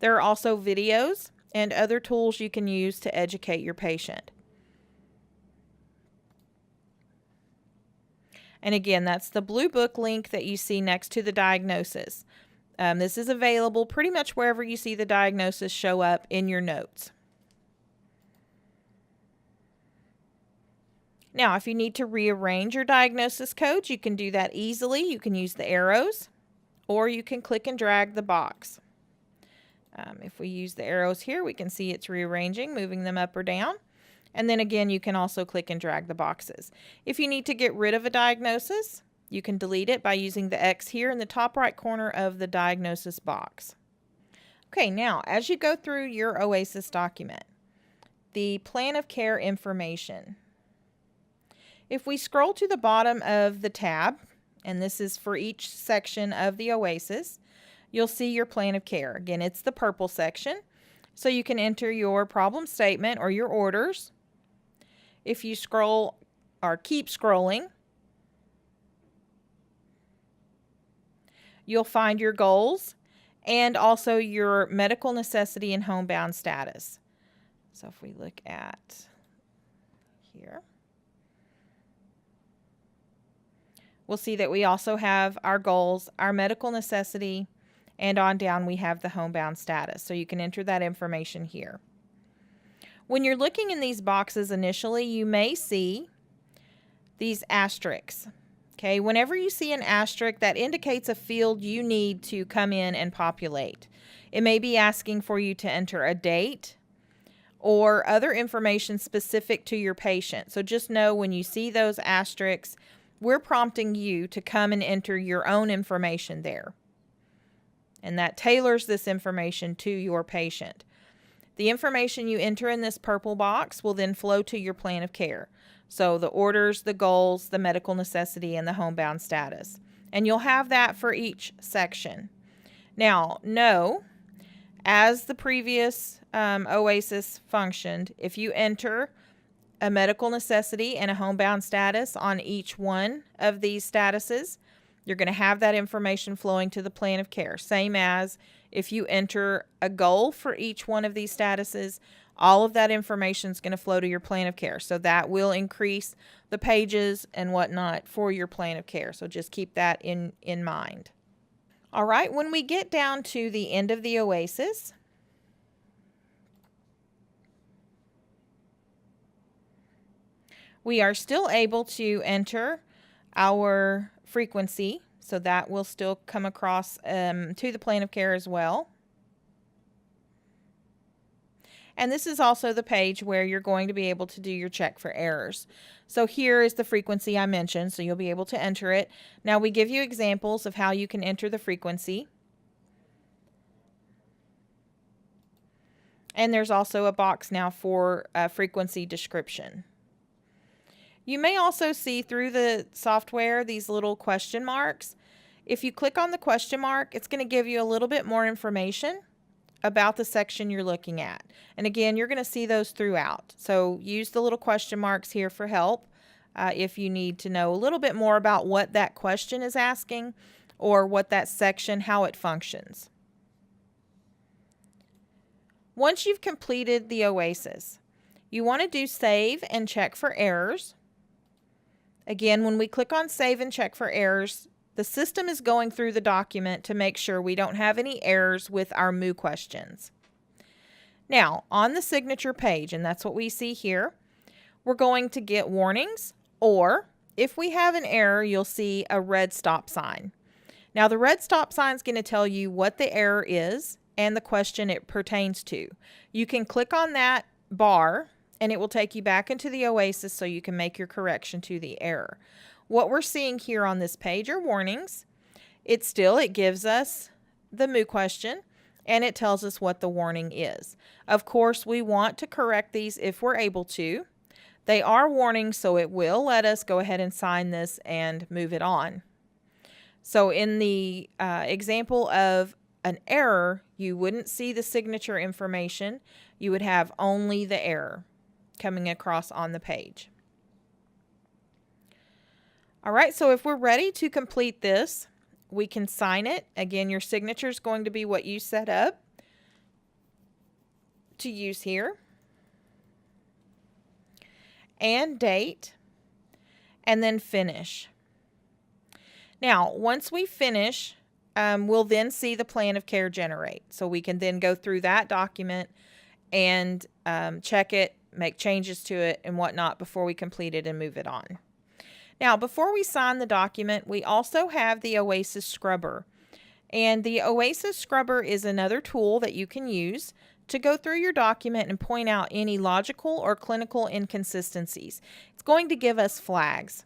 There are also videos and other tools you can use to educate your patient. And again, that's the blue book link that you see next to the diagnosis. This is available pretty much wherever you see the diagnosis show up in your notes. Now, if you need to rearrange your diagnosis codes, you can do that easily. You can use the arrows, or you can click and drag the box. If we use the arrows here, we can see it's rearranging, moving them up or down. And then again, you can also click and drag the boxes. If you need to get rid of a diagnosis, you can delete it by using the X here in the top right corner of the diagnosis box. Okay, now as you go through your OASIS document, the plan of care information. If we scroll to the bottom of the tab, and this is for each section of the OASIS, you'll see your plan of care. Again, it's the purple section, so you can enter your problem statement or your orders. If you scroll or keep scrolling, you'll find your goals and also your medical necessity and homebound status. So if we look at here, we'll see that we also have our goals, our medical necessity, and on down we have the homebound status. So you can enter that information here. When you're looking in these boxes initially, you may see these asterisks. Okay, whenever you see an asterisk, that indicates a field you need to come in and populate. It may be asking for you to enter a date or other information specific to your patient. So just know when you see those asterisks, we're prompting you to come and enter your own information there. And that tailors this information to your patient. The information you enter in this purple box will then flow to your plan of care. So the orders, the goals, the medical necessity, and the homebound status. And you'll have that for each section. Now, know, as the previous OASIS functioned, if you enter a medical necessity and a homebound status on each one of these statuses, you're going to have that information flowing to the plan of care. Same as if you enter a goal for each one of these statuses, all of that information is going to flow to your plan of care. So that will increase the pages and whatnot for your plan of care. So just keep that in mind. All right, when we get down to the end of the OASIS, we are still able to enter our frequency. So that will still come across to the plan of care as well. And this is also the page where you're going to be able to do your check for errors. So here is the frequency I mentioned, so you'll be able to enter it. Now we give you examples of how you can enter the frequency. And there's also a box now for frequency description. You may also see through the software these little question marks. If you click on the question mark, it's going to give you a little bit more information about the section you're looking at. And again, you're going to see those throughout. So use the little question marks here for help if you need to know a little bit more about what that question is asking or what that section, how it functions. Once you've completed the OASIS, you want to do save and check for errors. Again, when we click on save and check for errors, the system is going through the document to make sure we don't have any errors with our MOO questions. Now, on the signature page, and that's what we see here, we're going to get warnings, or if we have an error, you'll see a red stop sign. Now, the red stop sign is going to tell you what the error is and the question it pertains to. You can click on that bar and it will take you back into the OASIS so you can make your correction to the error. What we're seeing here on this page are warnings. It gives us the moo question, and it tells us what the warning is. Of course, we want to correct these if we're able to. They are warnings, so it will let us go ahead and sign this and move it on. So in the example of an error, you wouldn't see the signature information. You would have only the error coming across on the page. All right, so if we're ready to complete this, we can sign it. Again, your signature is going to be what you set up to use here. And date, and then finish. Now, once we finish, we'll then see the plan of care generate. So we can then go through that document and check it, make changes to it and whatnot before we complete it and move it on. Now, before we sign the document, we also have the Oasis Scrubber. And the Oasis Scrubber is another tool that you can use to go through your document and point out any logical or clinical inconsistencies. It's going to give us flags.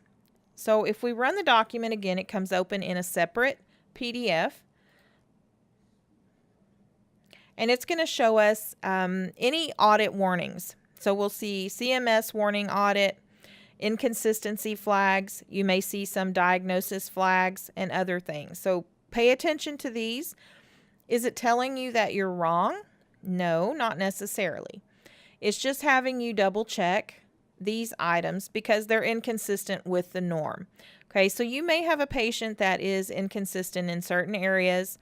So if we run the document again, it comes open in a separate PDF. And it's going to show us any audit warnings. So we'll see CMS warning audit, inconsistency flags. You may see some diagnosis flags and other things. So pay attention to these. Is it telling you that you're wrong? No, not necessarily. It's just having you double check these items because they're inconsistent with the norm. Okay, so you may have a patient that is inconsistent in certain areas.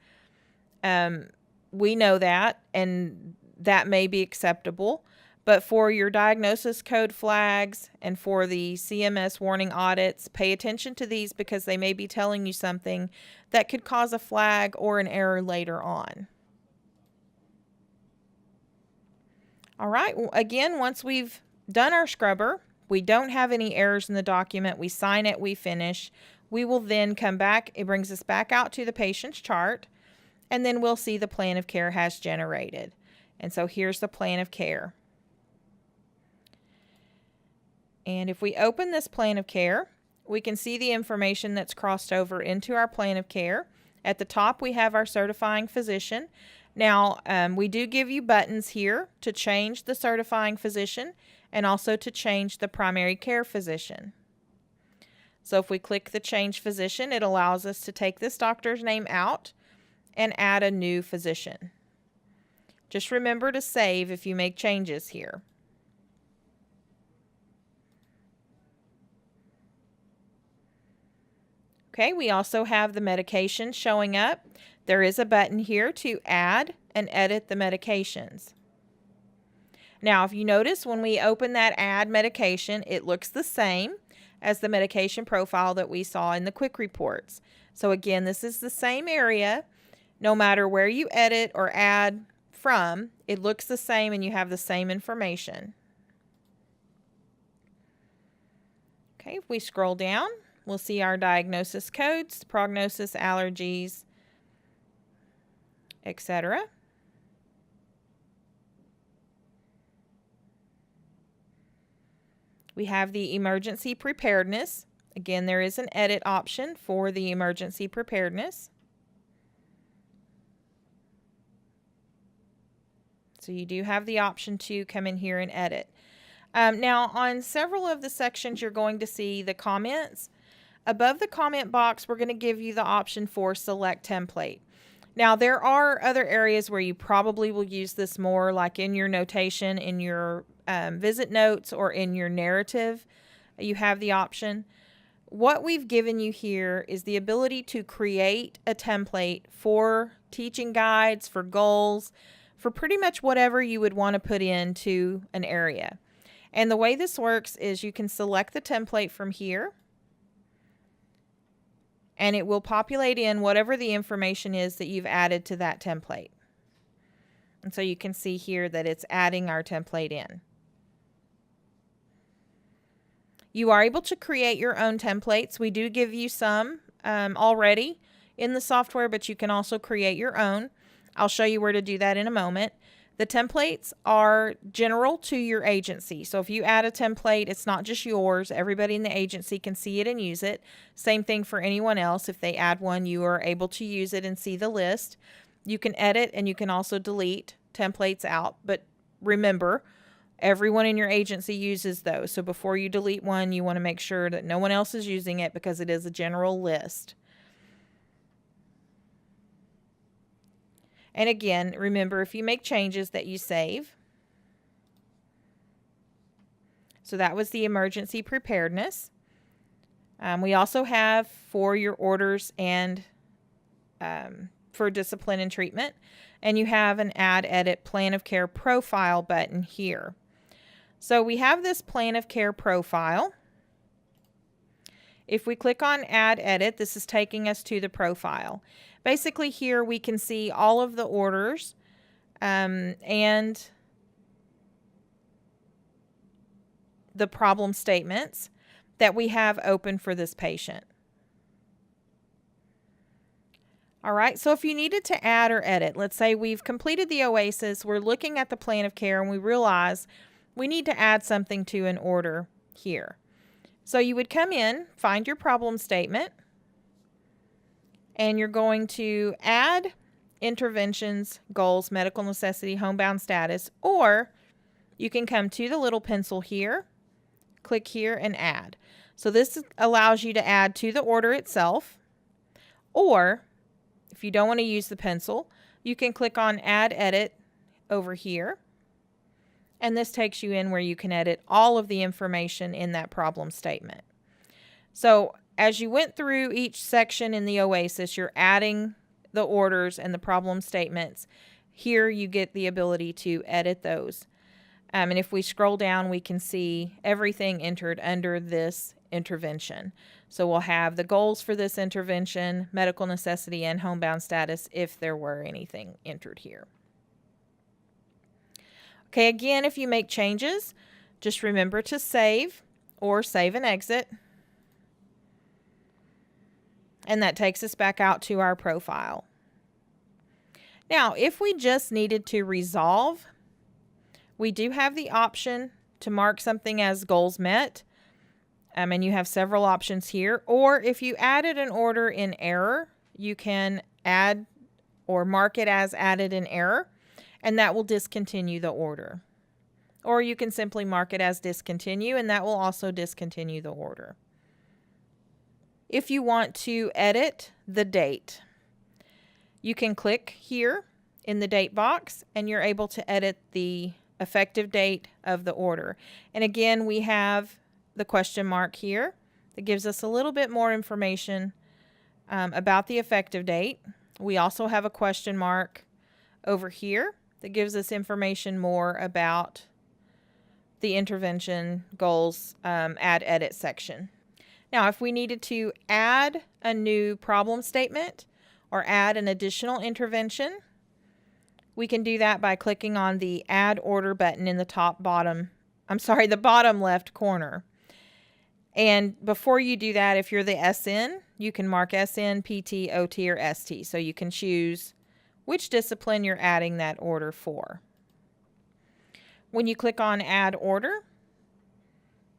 We know that, and that may be acceptable. But for your diagnosis code flags and for the CMS warning audits, pay attention to these because they may be telling you something that could cause a flag or an error later on. All right, again, once we've done our scrubber, we don't have any errors in the document, we sign it, we finish, we will then come back, it brings us back out to the patient's chart, and then we'll see the plan of care has generated. And so here's the plan of care. And if we open this plan of care, we can see the information that's crossed over into our plan of care. At the top, we have our certifying physician. Now, we do give you buttons here to change the certifying physician and also to change the primary care physician. So if we click the change physician, it allows us to take this doctor's name out and add a new physician. Just remember to save if you make changes here. Okay, we also have the medication showing up. There is a button here to add and edit the medications. Now, if you notice when we open that add medication, it looks the same as the medication profile that we saw in the quick reports. So again, this is the same area. No matter where you edit or add from, it looks the same and you have the same information. Okay, if we scroll down, we'll see our diagnosis codes, prognosis, allergies, etc. We have the emergency preparedness. Again, there is an edit option for the emergency preparedness. So you do have the option to come in here and edit. Now, on several of the sections, you're going to see the comments. Above the comment box, we're going to give you the option for select template. Now, there are other areas where you probably will use this more, like in your notation, in your visit notes, or in your narrative. You have the option. What we've given you here is the ability to create a template for teaching guides, for goals, for pretty much whatever you would want to put into an area. And the way this works is you can select the template from here, and it will populate in whatever the information is that you've added to that template. And so you can see here that it's adding our template in. You are able to create your own templates. We do give you some already in the software, but you can also create your own. I'll show you where to do that in a moment. The templates are general to your agency. So if you add a template, it's not just yours. Everybody in the agency can see it and use it. Same thing for anyone else. If they add one, you are able to use it and see the list. You can edit and you can also delete templates out. But remember, everyone in your agency uses those. So before you delete one, you want to make sure that no one else is using it because it is a general list. And again, remember, if you make changes that you save. So that was the emergency preparedness. We also have for your orders and for discipline and treatment. And you have an add, edit, plan of care profile button here. So we have this plan of care profile. If we click on add, edit, this is taking us to the profile. Basically here we can see all of the orders and the problem statements that we have open for this patient. All right, so if you needed to add or edit, let's say we've completed the OASIS, we're looking at the plan of care and we realize we need to add something to an order here. So you would come in, find your problem statement, and you're going to add interventions, goals, medical necessity, homebound status, or you can come to the little pencil here, click here and add. So this allows you to add to the order itself, or if you don't want to use the pencil, you can click on add, edit over here, and this takes you in where you can edit all of the information in that problem statement. So as you went through each section in the OASIS, you're adding the orders and the problem statements. Here you get the ability to edit those. And if we scroll down, we can see everything entered under this intervention. So we'll have the goals for this intervention, medical necessity, and homebound status if there were anything entered here. Okay, again, if you make changes, just remember to save or save and exit. And that takes us back out to our profile. Now, if we just needed to resolve, we do have the option to mark something as goals met. And you have several options here. Or if you added an order in error, you can add or mark it as added in error, and that will discontinue the order. Or you can simply mark it as discontinue, and that will also discontinue the order. If you want to edit the date, you can click here in the date box, and you're able to edit the effective date of the order. And again, we have the question mark here that gives us a little bit more information about the effective date. We also have a question mark over here that gives us information more about the intervention goals add edit section. Now, if we needed to add a new problem statement or add an additional intervention, we can do that by clicking on the add order button in the the bottom left corner. And before you do that, if you're the SN, you can mark SN, PT, OT, or ST. So you can choose which discipline you're adding that order for. When you click on add order,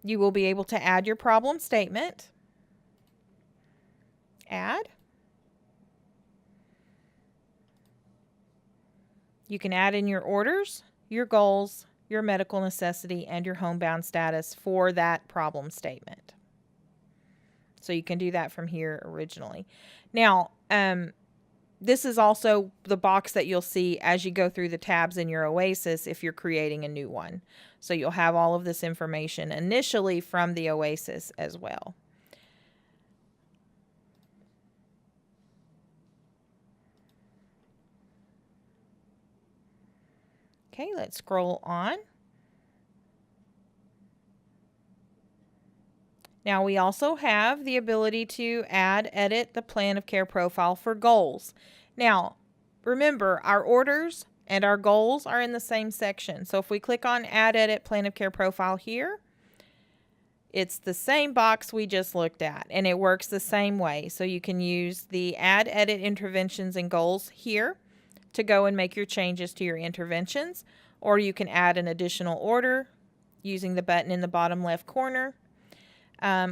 you will be able to add your problem statement. Add. You can add in your orders, your goals, your medical necessity, and your homebound status for that problem statement. So you can do that from here originally. Now, this is also the box that you'll see as you go through the tabs in your OASIS if you're creating a new one. So you'll have all of this information initially from the OASIS as well. Okay, let's scroll on. Now we also have the ability to add, edit the plan of care profile for goals. Now, remember, our orders and our goals are in the same section. So if we click on add, edit plan of care profile here, it's the same box we just looked at, and it works the same way. So you can use the add, edit interventions and goals here to go and make your changes to your interventions, or you can add an additional order using the button in the bottom left corner,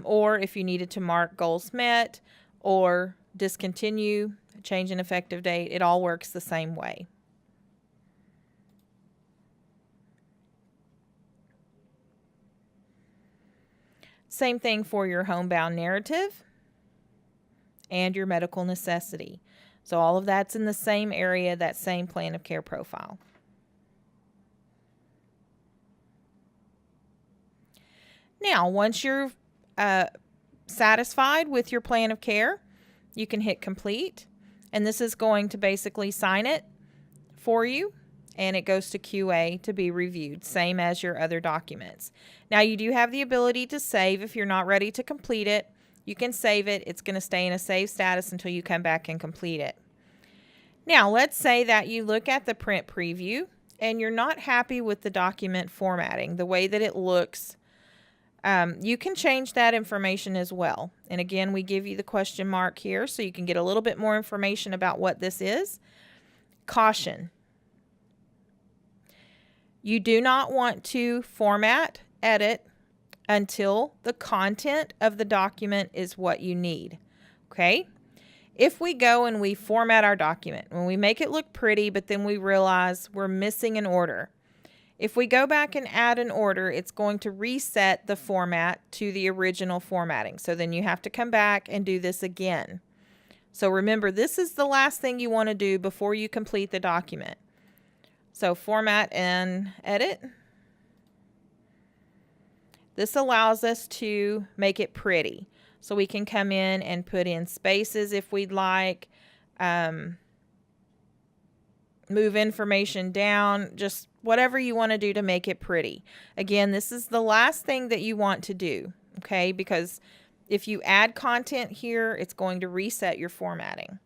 or if you needed to mark goals met or discontinue, change an effective date, it all works the same way. Same thing for your homebound narrative and your medical necessity. So all of that's in the same area, that same plan of care profile. Now, once you're satisfied with your plan of care, you can hit complete, and this is going to basically sign it for you, and it goes to QA to be reviewed, same as your other documents. Now, you do have the ability to save if you're not ready to complete it. You can save it. It's going to stay in a save status until you come back and complete it. Now, let's say that you look at the print preview and you're not happy with the document formatting, the way that it looks. You can change that information as well. And again, we give you the question mark here so you can get a little bit more information about what this is. Caution. You do not want to format, edit, until the content of the document is what you need. Okay? If we go and we format our document, when we make it look pretty, but then we realize we're missing an order, if we go back and add an order, it's going to reset the format to the original formatting. So then you have to come back and do this again. So remember, this is the last thing you want to do before you complete the document. So format and edit. This allows us to make it pretty. So we can come in and put in spaces if we'd like, move information down, just whatever you want to do to make it pretty. Again, this is the last thing that you want to do, okay? Because if you add content here, it's going to reset your formatting.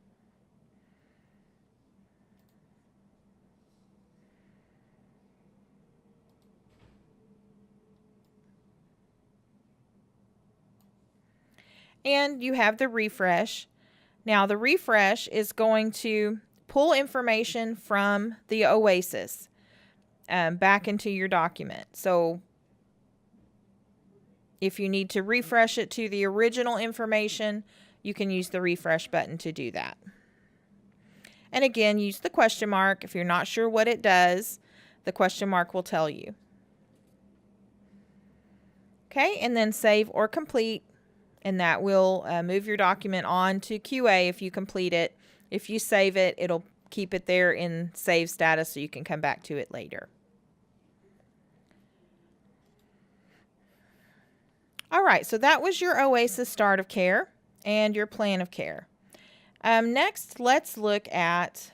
And you have the refresh. Now the refresh is going to pull information from the Oasis back into your document. So if you need to refresh it to the original information, you can use the refresh button to do that. And again, use the question mark. If you're not sure what it does, the question mark will tell you. Okay, and then save or complete. And that will move your document on to QA if you complete it. If you save it, it'll keep it there in save status so you can come back to it later. All right, so that was your Oasis start of care and your plan of care. Next, let's look at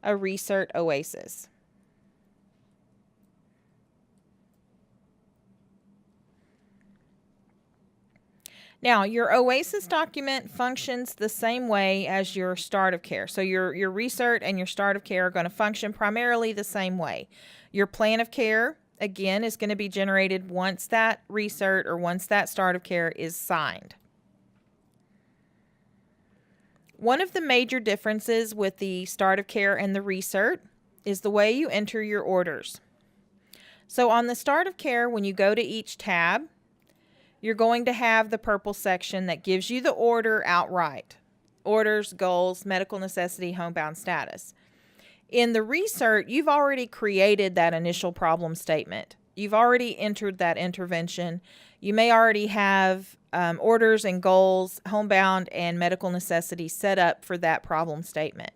a Recert Oasis. Now, your Oasis document functions the same way as your start of care. So your Recert and your start of care are going to function primarily the same way. Your plan of care, again, is going to be generated once that Recert or once that start of care is signed. One of the major differences with the start of care and the Recert is the way you enter your orders. So on the start of care, when you go to each tab, you're going to have the purple section that gives you the order outright. Orders, goals, medical necessity, homebound status. In the Recert, you've already created that initial problem statement. You've already entered that intervention. You may already have orders and goals, homebound and medical necessity set up for that problem statement.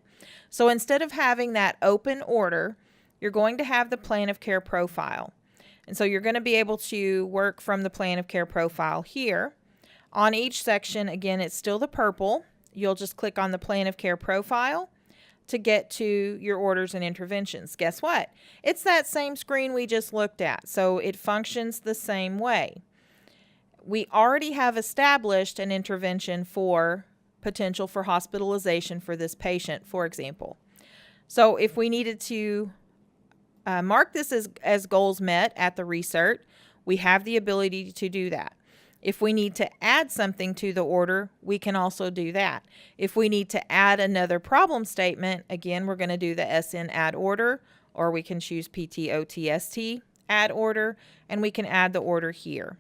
So instead of having that open order, you're going to have the plan of care profile. And so you're going to be able to work from the plan of care profile here. On each section, again, it's still the purple. You'll just click on the plan of care profile to get to your orders and interventions. Guess what? It's that same screen we just looked at, so it functions the same way. We already have established an intervention for potential for hospitalization for this patient, for example. So if we needed to mark this as goals met at the Recert, we have the ability to do that. If we need to add something to the order, we can also do that. If we need to add another problem statement, again, we're going to do the SN add order, or we can choose PTOTST add order, and we can add the order here.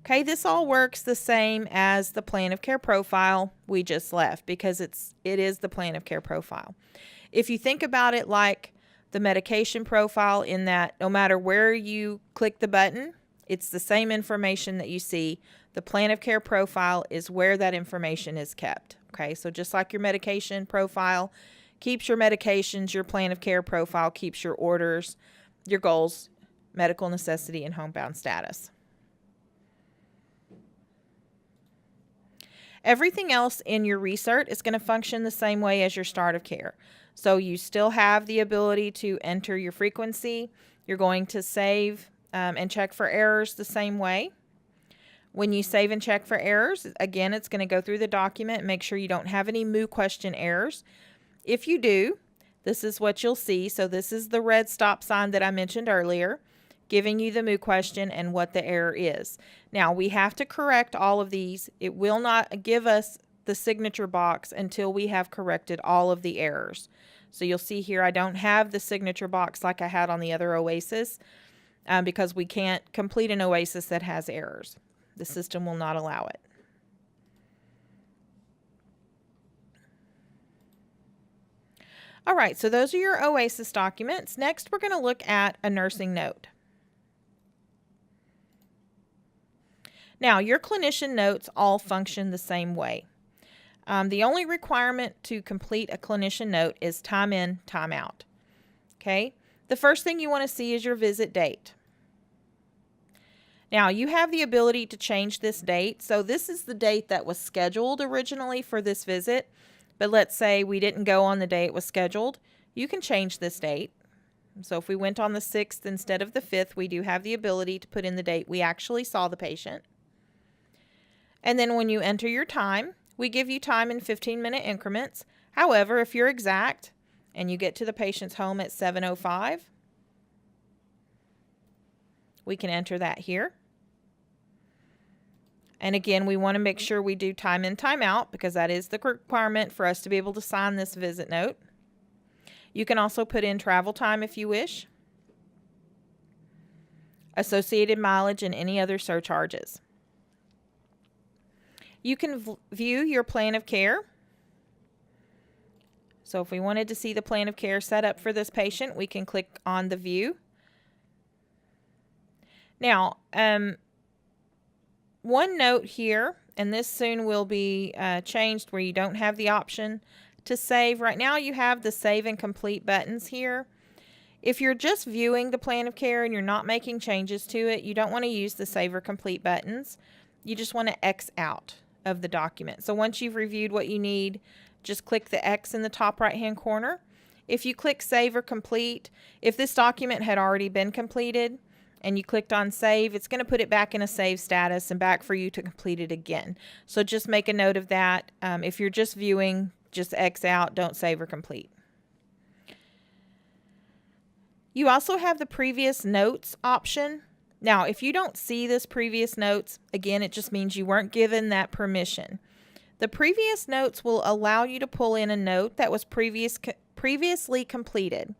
Okay, this all works the same as the plan of care profile we just left, because it is the plan of care profile. If you think about it like the medication profile, in that no matter where you click the button, it's the same information that you see. The plan of care profile is where that information is kept. Okay, so just like your medication profile keeps your medications, your plan of care profile keeps your orders, your goals, medical necessity, and homebound status. Everything else in your recert is going to function the same way as your start of care. So you still have the ability to enter your frequency. You're going to save and check for errors the same way. When you save and check for errors, again, it's going to go through the document and make sure you don't have any moo question errors. If you do, this is what you'll see. So this is the red stop sign that I mentioned earlier, giving you the moo question and what the error is. Now, we have to correct all of these. It will not give us the signature box until we have corrected all of the errors. So you'll see here I don't have the signature box like I had on the other OASIS because we can't complete an OASIS that has errors. The system will not allow it. All right, so those are your OASIS documents. Next, we're going to look at a nursing note. Now, your clinician notes all function the same way. The only requirement to complete a clinician note is time in, time out. Okay? The first thing you want to see is your visit date. Now, you have the ability to change this date. So this is the date that was scheduled originally for this visit. But let's say we didn't go on the day it was scheduled. You can change this date. So if we went on the 6th instead of the 5th, we do have the ability to put in the date we actually saw the patient. And then when you enter your time, we give you time in 15-minute increments. However, if you're exact and you get to the patient's home at 7:05, we can enter that here. And again, we want to make sure we do time in, time out, because that is the requirement for us to be able to sign this visit note. You can also put in travel time if you wish, associated mileage, and any other surcharges. You can view your plan of care. So if we wanted to see the plan of care set up for this patient, we can click on the view. Now, one note here, and this soon will be changed where you don't have the option to save. Right now you have the save and complete buttons here. If you're just viewing the plan of care and you're not making changes to it, you don't want to use the save or complete buttons. You just want to X out of the document. So once you've reviewed what you need, just click the X in the top right hand corner. If you click save or complete, if this document had already been completed and you clicked on save, it's going to put it back in a save status and back for you to complete it again. So just make a note of that. If you're just viewing, just X out, don't save or complete. You also have the previous notes option. Now, if you don't see this previous notes, again, it just means you weren't given that permission. The previous notes will allow you to pull in a note that was previously completed,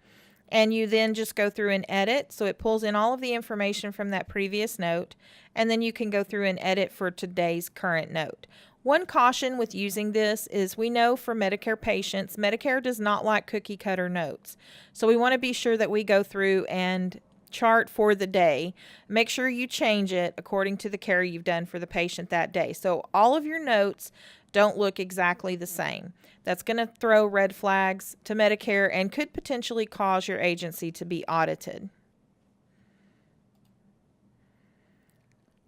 and you then just go through and edit. So it pulls in all of the information from that previous note, and then you can go through and edit for today's current note. One caution with using this is we know for Medicare patients, Medicare does not like cookie cutter notes. So we want to be sure that we go through and chart for the day. Make sure you change it according to the care you've done for the patient that day. So all of your notes don't look exactly the same. That's going to throw red flags to Medicare and could potentially cause your agency to be audited.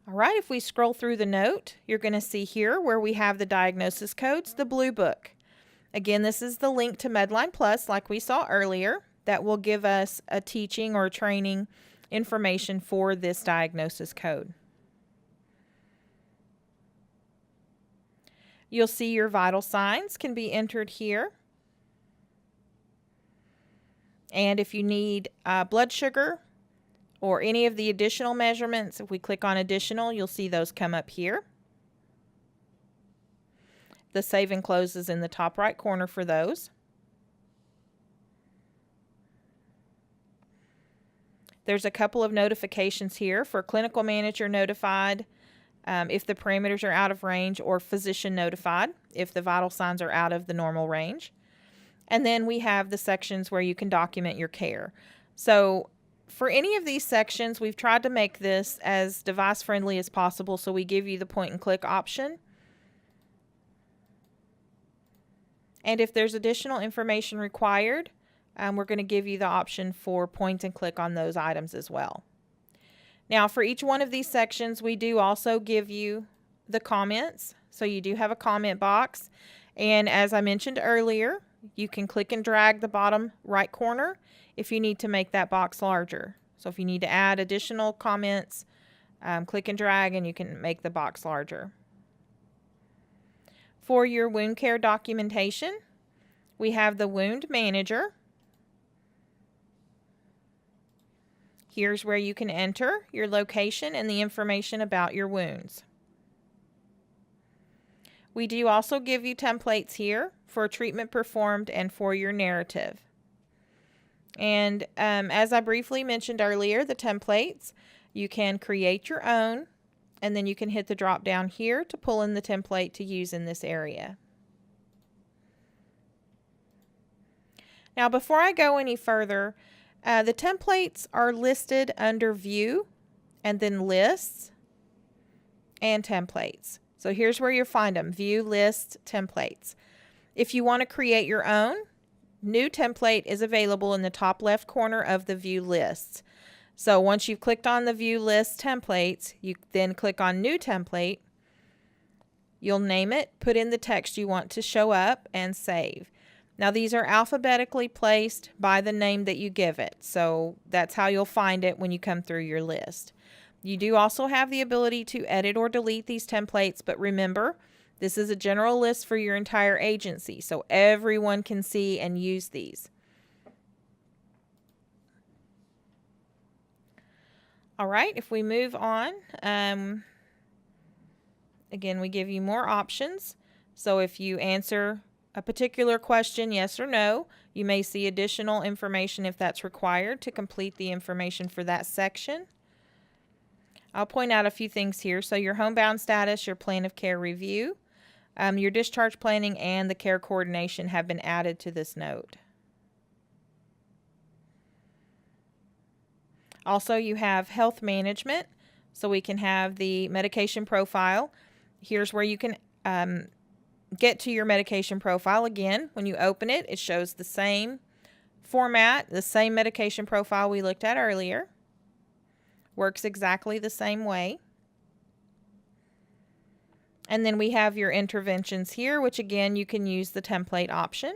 All right, if we scroll through the note, you're going to see here where we have the diagnosis codes, the blue book. Again, this is the link to Medline Plus like we saw earlier. That will give us a teaching or training information for this diagnosis code. You'll see your vital signs can be entered here. And if you need blood sugar or any of the additional measurements. If we click on additional, you'll see those come up here. The save and close is in the top right corner for those. There's a couple of notifications here for clinical manager notified if the parameters are out of range, or physician notified if the vital signs are out of the normal range. And then we have the sections where you can document your care. So for any of these sections, we've tried to make this as device friendly as possible, so we give you the point and click option. And if there's additional information required, we're going to give you the option for point and click on those items as well. Now, for each one of these sections, we do also give you the comments. So you do have a comment box. And as I mentioned earlier, you can click and drag the bottom right corner if you need to make that box larger. So if you need to add additional comments, click and drag and you can make the box larger. For your wound care documentation, we have the wound manager. Here's where you can enter your location and the information about your wounds. We do also give you templates here for treatment performed and for your narrative. And as I briefly mentioned earlier, the templates, you can create your own, and then you can hit the drop down here to pull in the template to use in this area. Now, before I go any further, the templates are listed under View, and then Lists, and Templates. So here's where you'll find them: View, Lists, Templates. If you want to create your own, New Template is available in the top left corner of the View Lists. So once you've clicked on the View List Templates, you then click on New Template. You'll name it, put in the text you want to show up, and save. Now these are alphabetically placed by the name that you give it, so that's how you'll find it when you come through your list. You do also have the ability to edit or delete these templates, but remember, this is a general list for your entire agency, so everyone can see and use these. All right, if we move on, again, we give you more options. So if you answer a particular question, yes or no, you may see additional information if that's required to complete the information for that section. I'll point out a few things here. So your homebound status, your plan of care review, your discharge planning, and the care coordination have been added to this note. Also, you have health management, so we can have the medication profile. Here's where you can get to your medication profile. Again, when you open it, it shows the same format, the same medication profile we looked at earlier. Works exactly the same way. And then we have your interventions here, which again, you can use the template option.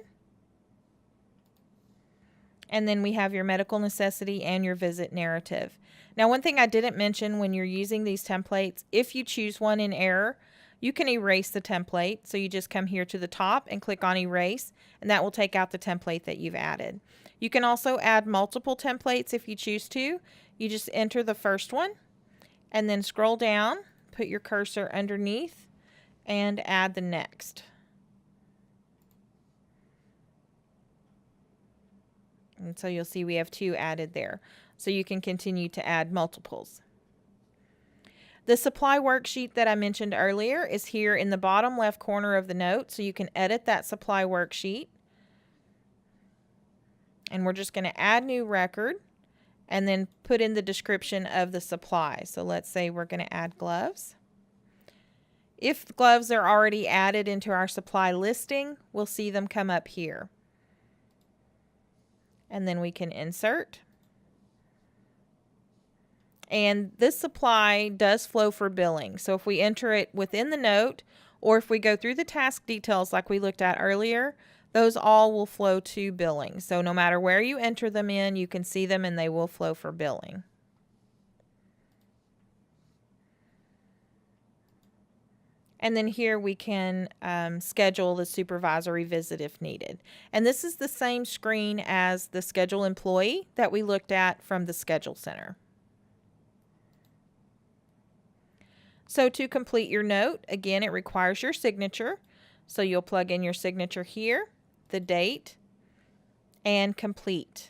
And then we have your medical necessity and your visit narrative. Now, one thing I didn't mention when you're using these templates, if you choose one in error, you can erase the template. So you just come here to the top and click on erase, and that will take out the template that you've added. You can also add multiple templates if you choose to. You just enter the first one and then scroll down, put your cursor underneath, and add the next. And so you'll see we have 2 added there. So you can continue to add multiples. The supply worksheet that I mentioned earlier is here in the bottom left corner of the note, so you can edit that supply worksheet. And we're just going to add new record and then put in the description of the supply. So let's say we're going to add gloves. If gloves are already added into our supply listing, we'll see them come up here. And then we can insert. And this supply does flow for billing. So if we enter it within the note, or if we go through the task details like we looked at earlier, those all will flow to billing. So no matter where you enter them in, you can see them and they will flow for billing. And then here we can schedule the supervisory visit if needed. And this is the same screen as the schedule employee that we looked at from the Schedule Center. So to complete your note, again, it requires your signature. So you'll plug in your signature here, the date, and complete.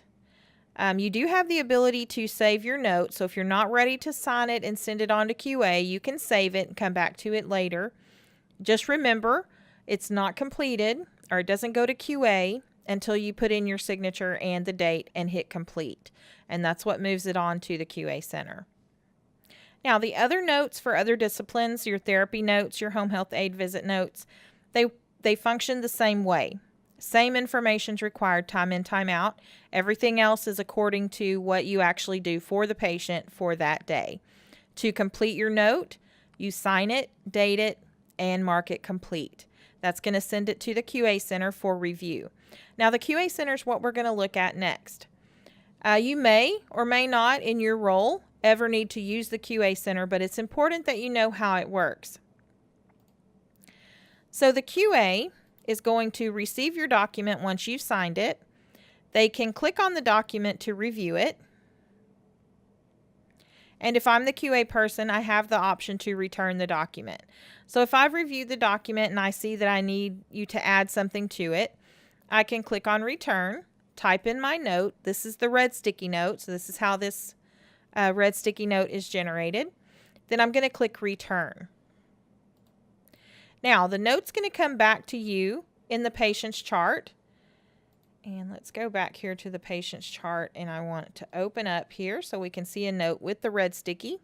You do have the ability to save your note. So if you're not ready to sign it and send it on to QA, you can save it and come back to it later. Just remember, it's not completed, or it doesn't go to QA until you put in your signature and the date and hit complete. And that's what moves it on to the QA center. Now, the other notes for other disciplines, your therapy notes, your home health aide visit notes, they function the same way. Same information is required time in, time out. Everything else is according to what you actually do for the patient for that day. To complete your note, you sign it, date it, and mark it complete. That's going to send it to the QA center for review. Now, the QA center is what we're going to look at next. You may or may not, in your role, ever need to use the QA center, but it's important that you know how it works. So the QA is going to receive your document once you've signed it. They can click on the document to review it. And if I'm the QA person, I have the option to return the document. So if I've reviewed the document and I see that I need you to add something to it, I can click on return, type in my note. This is the red sticky note. So this is how this red sticky note is generated. Then I'm going to click return. Now the note's going to come back to you in the patient's chart. And let's go back here to the patient's chart, and I want it to open up here so we can see a note with the red sticky.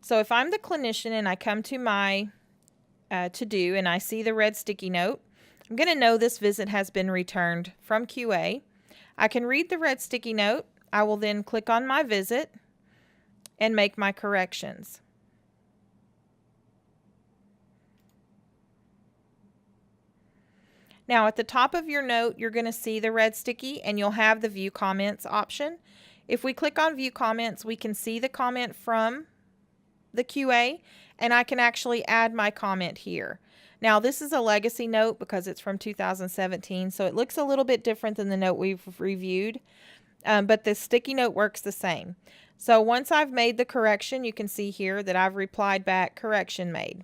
So if I'm the clinician and I come to my to-do and I see the red sticky note, I'm going to know this visit has been returned from QA. I can read the red sticky note. I will then click on my visit and make my corrections. Now at the top of your note, you're going to see the red sticky and you'll have the view comments option. If we click on view comments, we can see the comment from the QA, and I can actually add my comment here. Now this is a legacy note because it's from 2017, so it looks a little bit different than the note we've reviewed, but the sticky note works the same. So once I've made the correction, you can see here that I've replied back, correction made.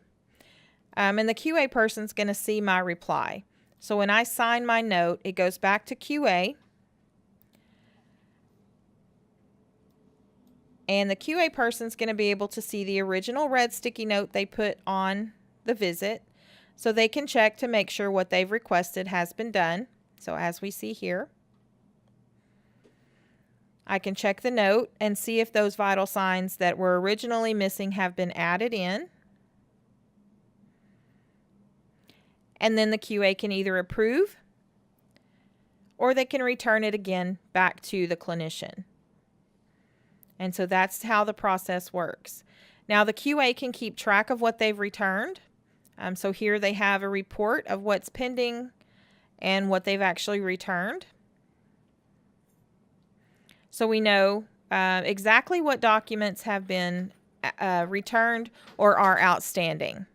And the QA person's going to see my reply. So when I sign my note, it goes back to QA. And the QA person's going to be able to see the original red sticky note they put on the visit, so they can check to make sure what they've requested has been done. So as we see here, I can check the note and see if those vital signs that were originally missing have been added in. And then the QA can either approve or they can return it again back to the clinician. And so that's how the process works. Now the QA can keep track of what they've returned. So here they have a report of what's pending and what they've actually returned. So we know exactly what documents have been returned or are outstanding.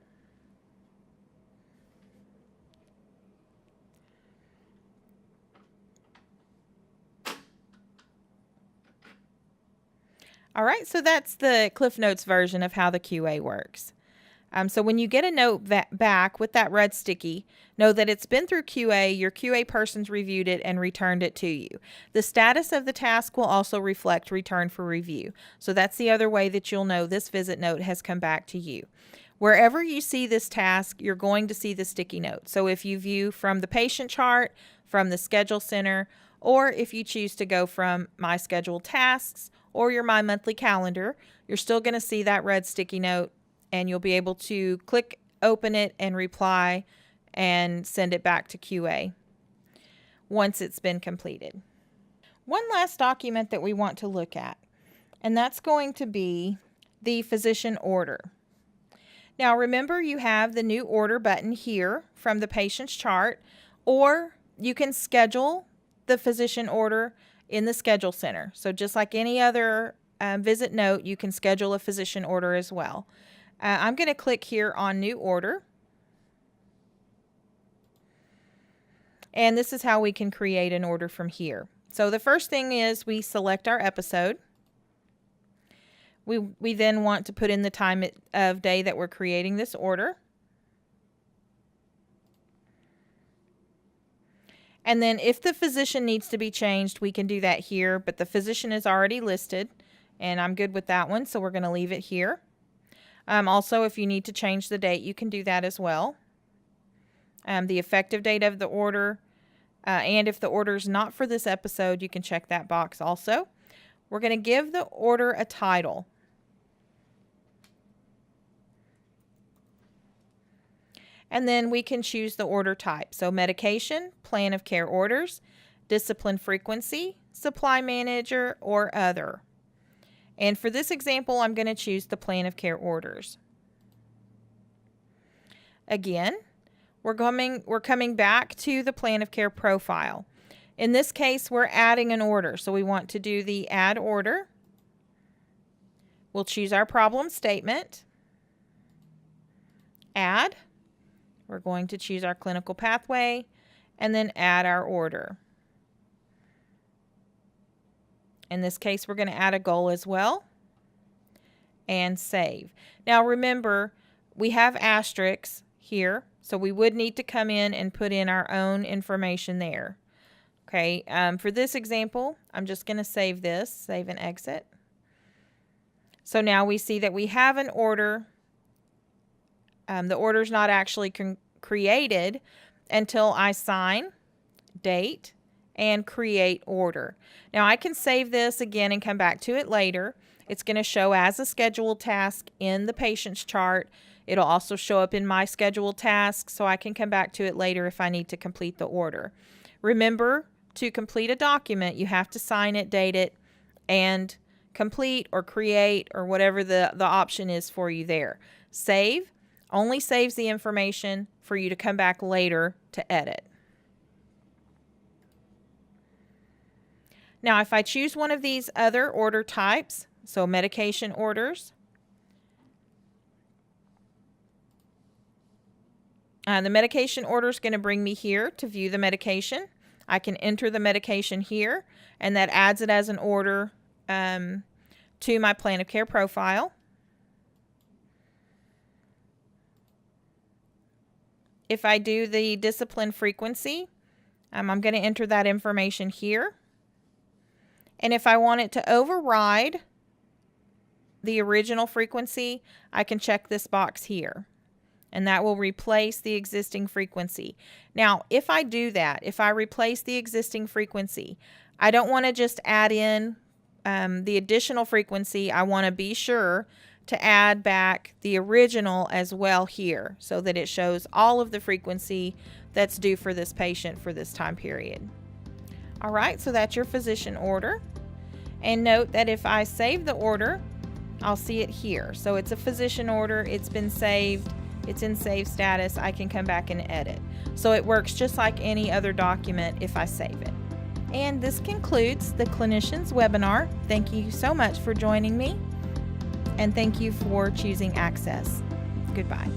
All right, so that's the Cliff Notes version of how the QA works. So when you get a note back with that red sticky, know that it's been through QA, your QA person's reviewed it and returned it to you. The status of the task will also reflect return for review. So that's the other way that you'll know this visit note has come back to you. Wherever you see this task, you're going to see the sticky note. So if you view from the patient chart, from the schedule center, or if you choose to go from My Scheduled Tasks or your My Monthly Calendar, you're still going to see that red sticky note, and you'll be able to click, open it, and reply and send it back to QA once it's been completed. One last document that we want to look at, and that's going to be the physician order. Now remember, you have the new order button here from the patient's chart, or you can schedule the physician order in the schedule center. So just like any other visit note, you can schedule a physician order as well. I'm going to click here on new order. And this is how we can create an order from here. So the first thing is we select our episode. We then want to put in the time of day that we're creating this order. And then if the physician needs to be changed, we can do that here, but the physician is already listed and I'm good with that one, so we're going to leave it here. Also, if you need to change the date, you can do that as well. The effective date of the order, and if the order is not for this episode, you can check that box also. We're going to give the order a title. And then we can choose the order type. So medication, plan of care orders, discipline frequency, supply manager, or other. And for this example, I'm going to choose the plan of care orders. Again, we're coming back to the plan of care profile. In this case, we're adding an order. So we want to do the add order. We'll choose our problem statement. Add. We're going to choose our clinical pathway and then add our order. In this case, we're going to add a goal as well and save. Now remember, we have asterisks here, so we would need to come in and put in our own information there. Okay, for this example, I'm just going to save this, save and exit. So now we see that we have an order. The order is not actually created until I sign, date, and create order. Now I can save this again and come back to it later. It's going to show as a scheduled task in the patient's chart. It'll also show up in my scheduled task, so I can come back to it later if I need to complete the order. Remember, to complete a document, you have to sign it, date it, and complete or create or whatever the option is for you there. Save only saves the information for you to come back later to edit. Now, if I choose one of these other order types, so medication orders, the medication order is going to bring me here to view the medication. I can enter the medication here, and that adds it as an order to my plan of care profile. If I do the discipline frequency, I'm going to enter that information here. And if I want it to override the original frequency, I can check this box here. And that will replace the existing frequency. Now, if I do that, if I replace the existing frequency, I don't want to just add in the additional frequency. I want to be sure to add back the original as well here so that it shows all of the frequency that's due for this patient for this time period. All right, so that's your physician order. And note that if I save the order, I'll see it here. So it's a physician order, it's been saved, it's in save status, I can come back and edit. So it works just like any other document if I save it. And this concludes the Clinician's webinar. Thank you so much for joining me. And thank you for choosing Axxess. Goodbye.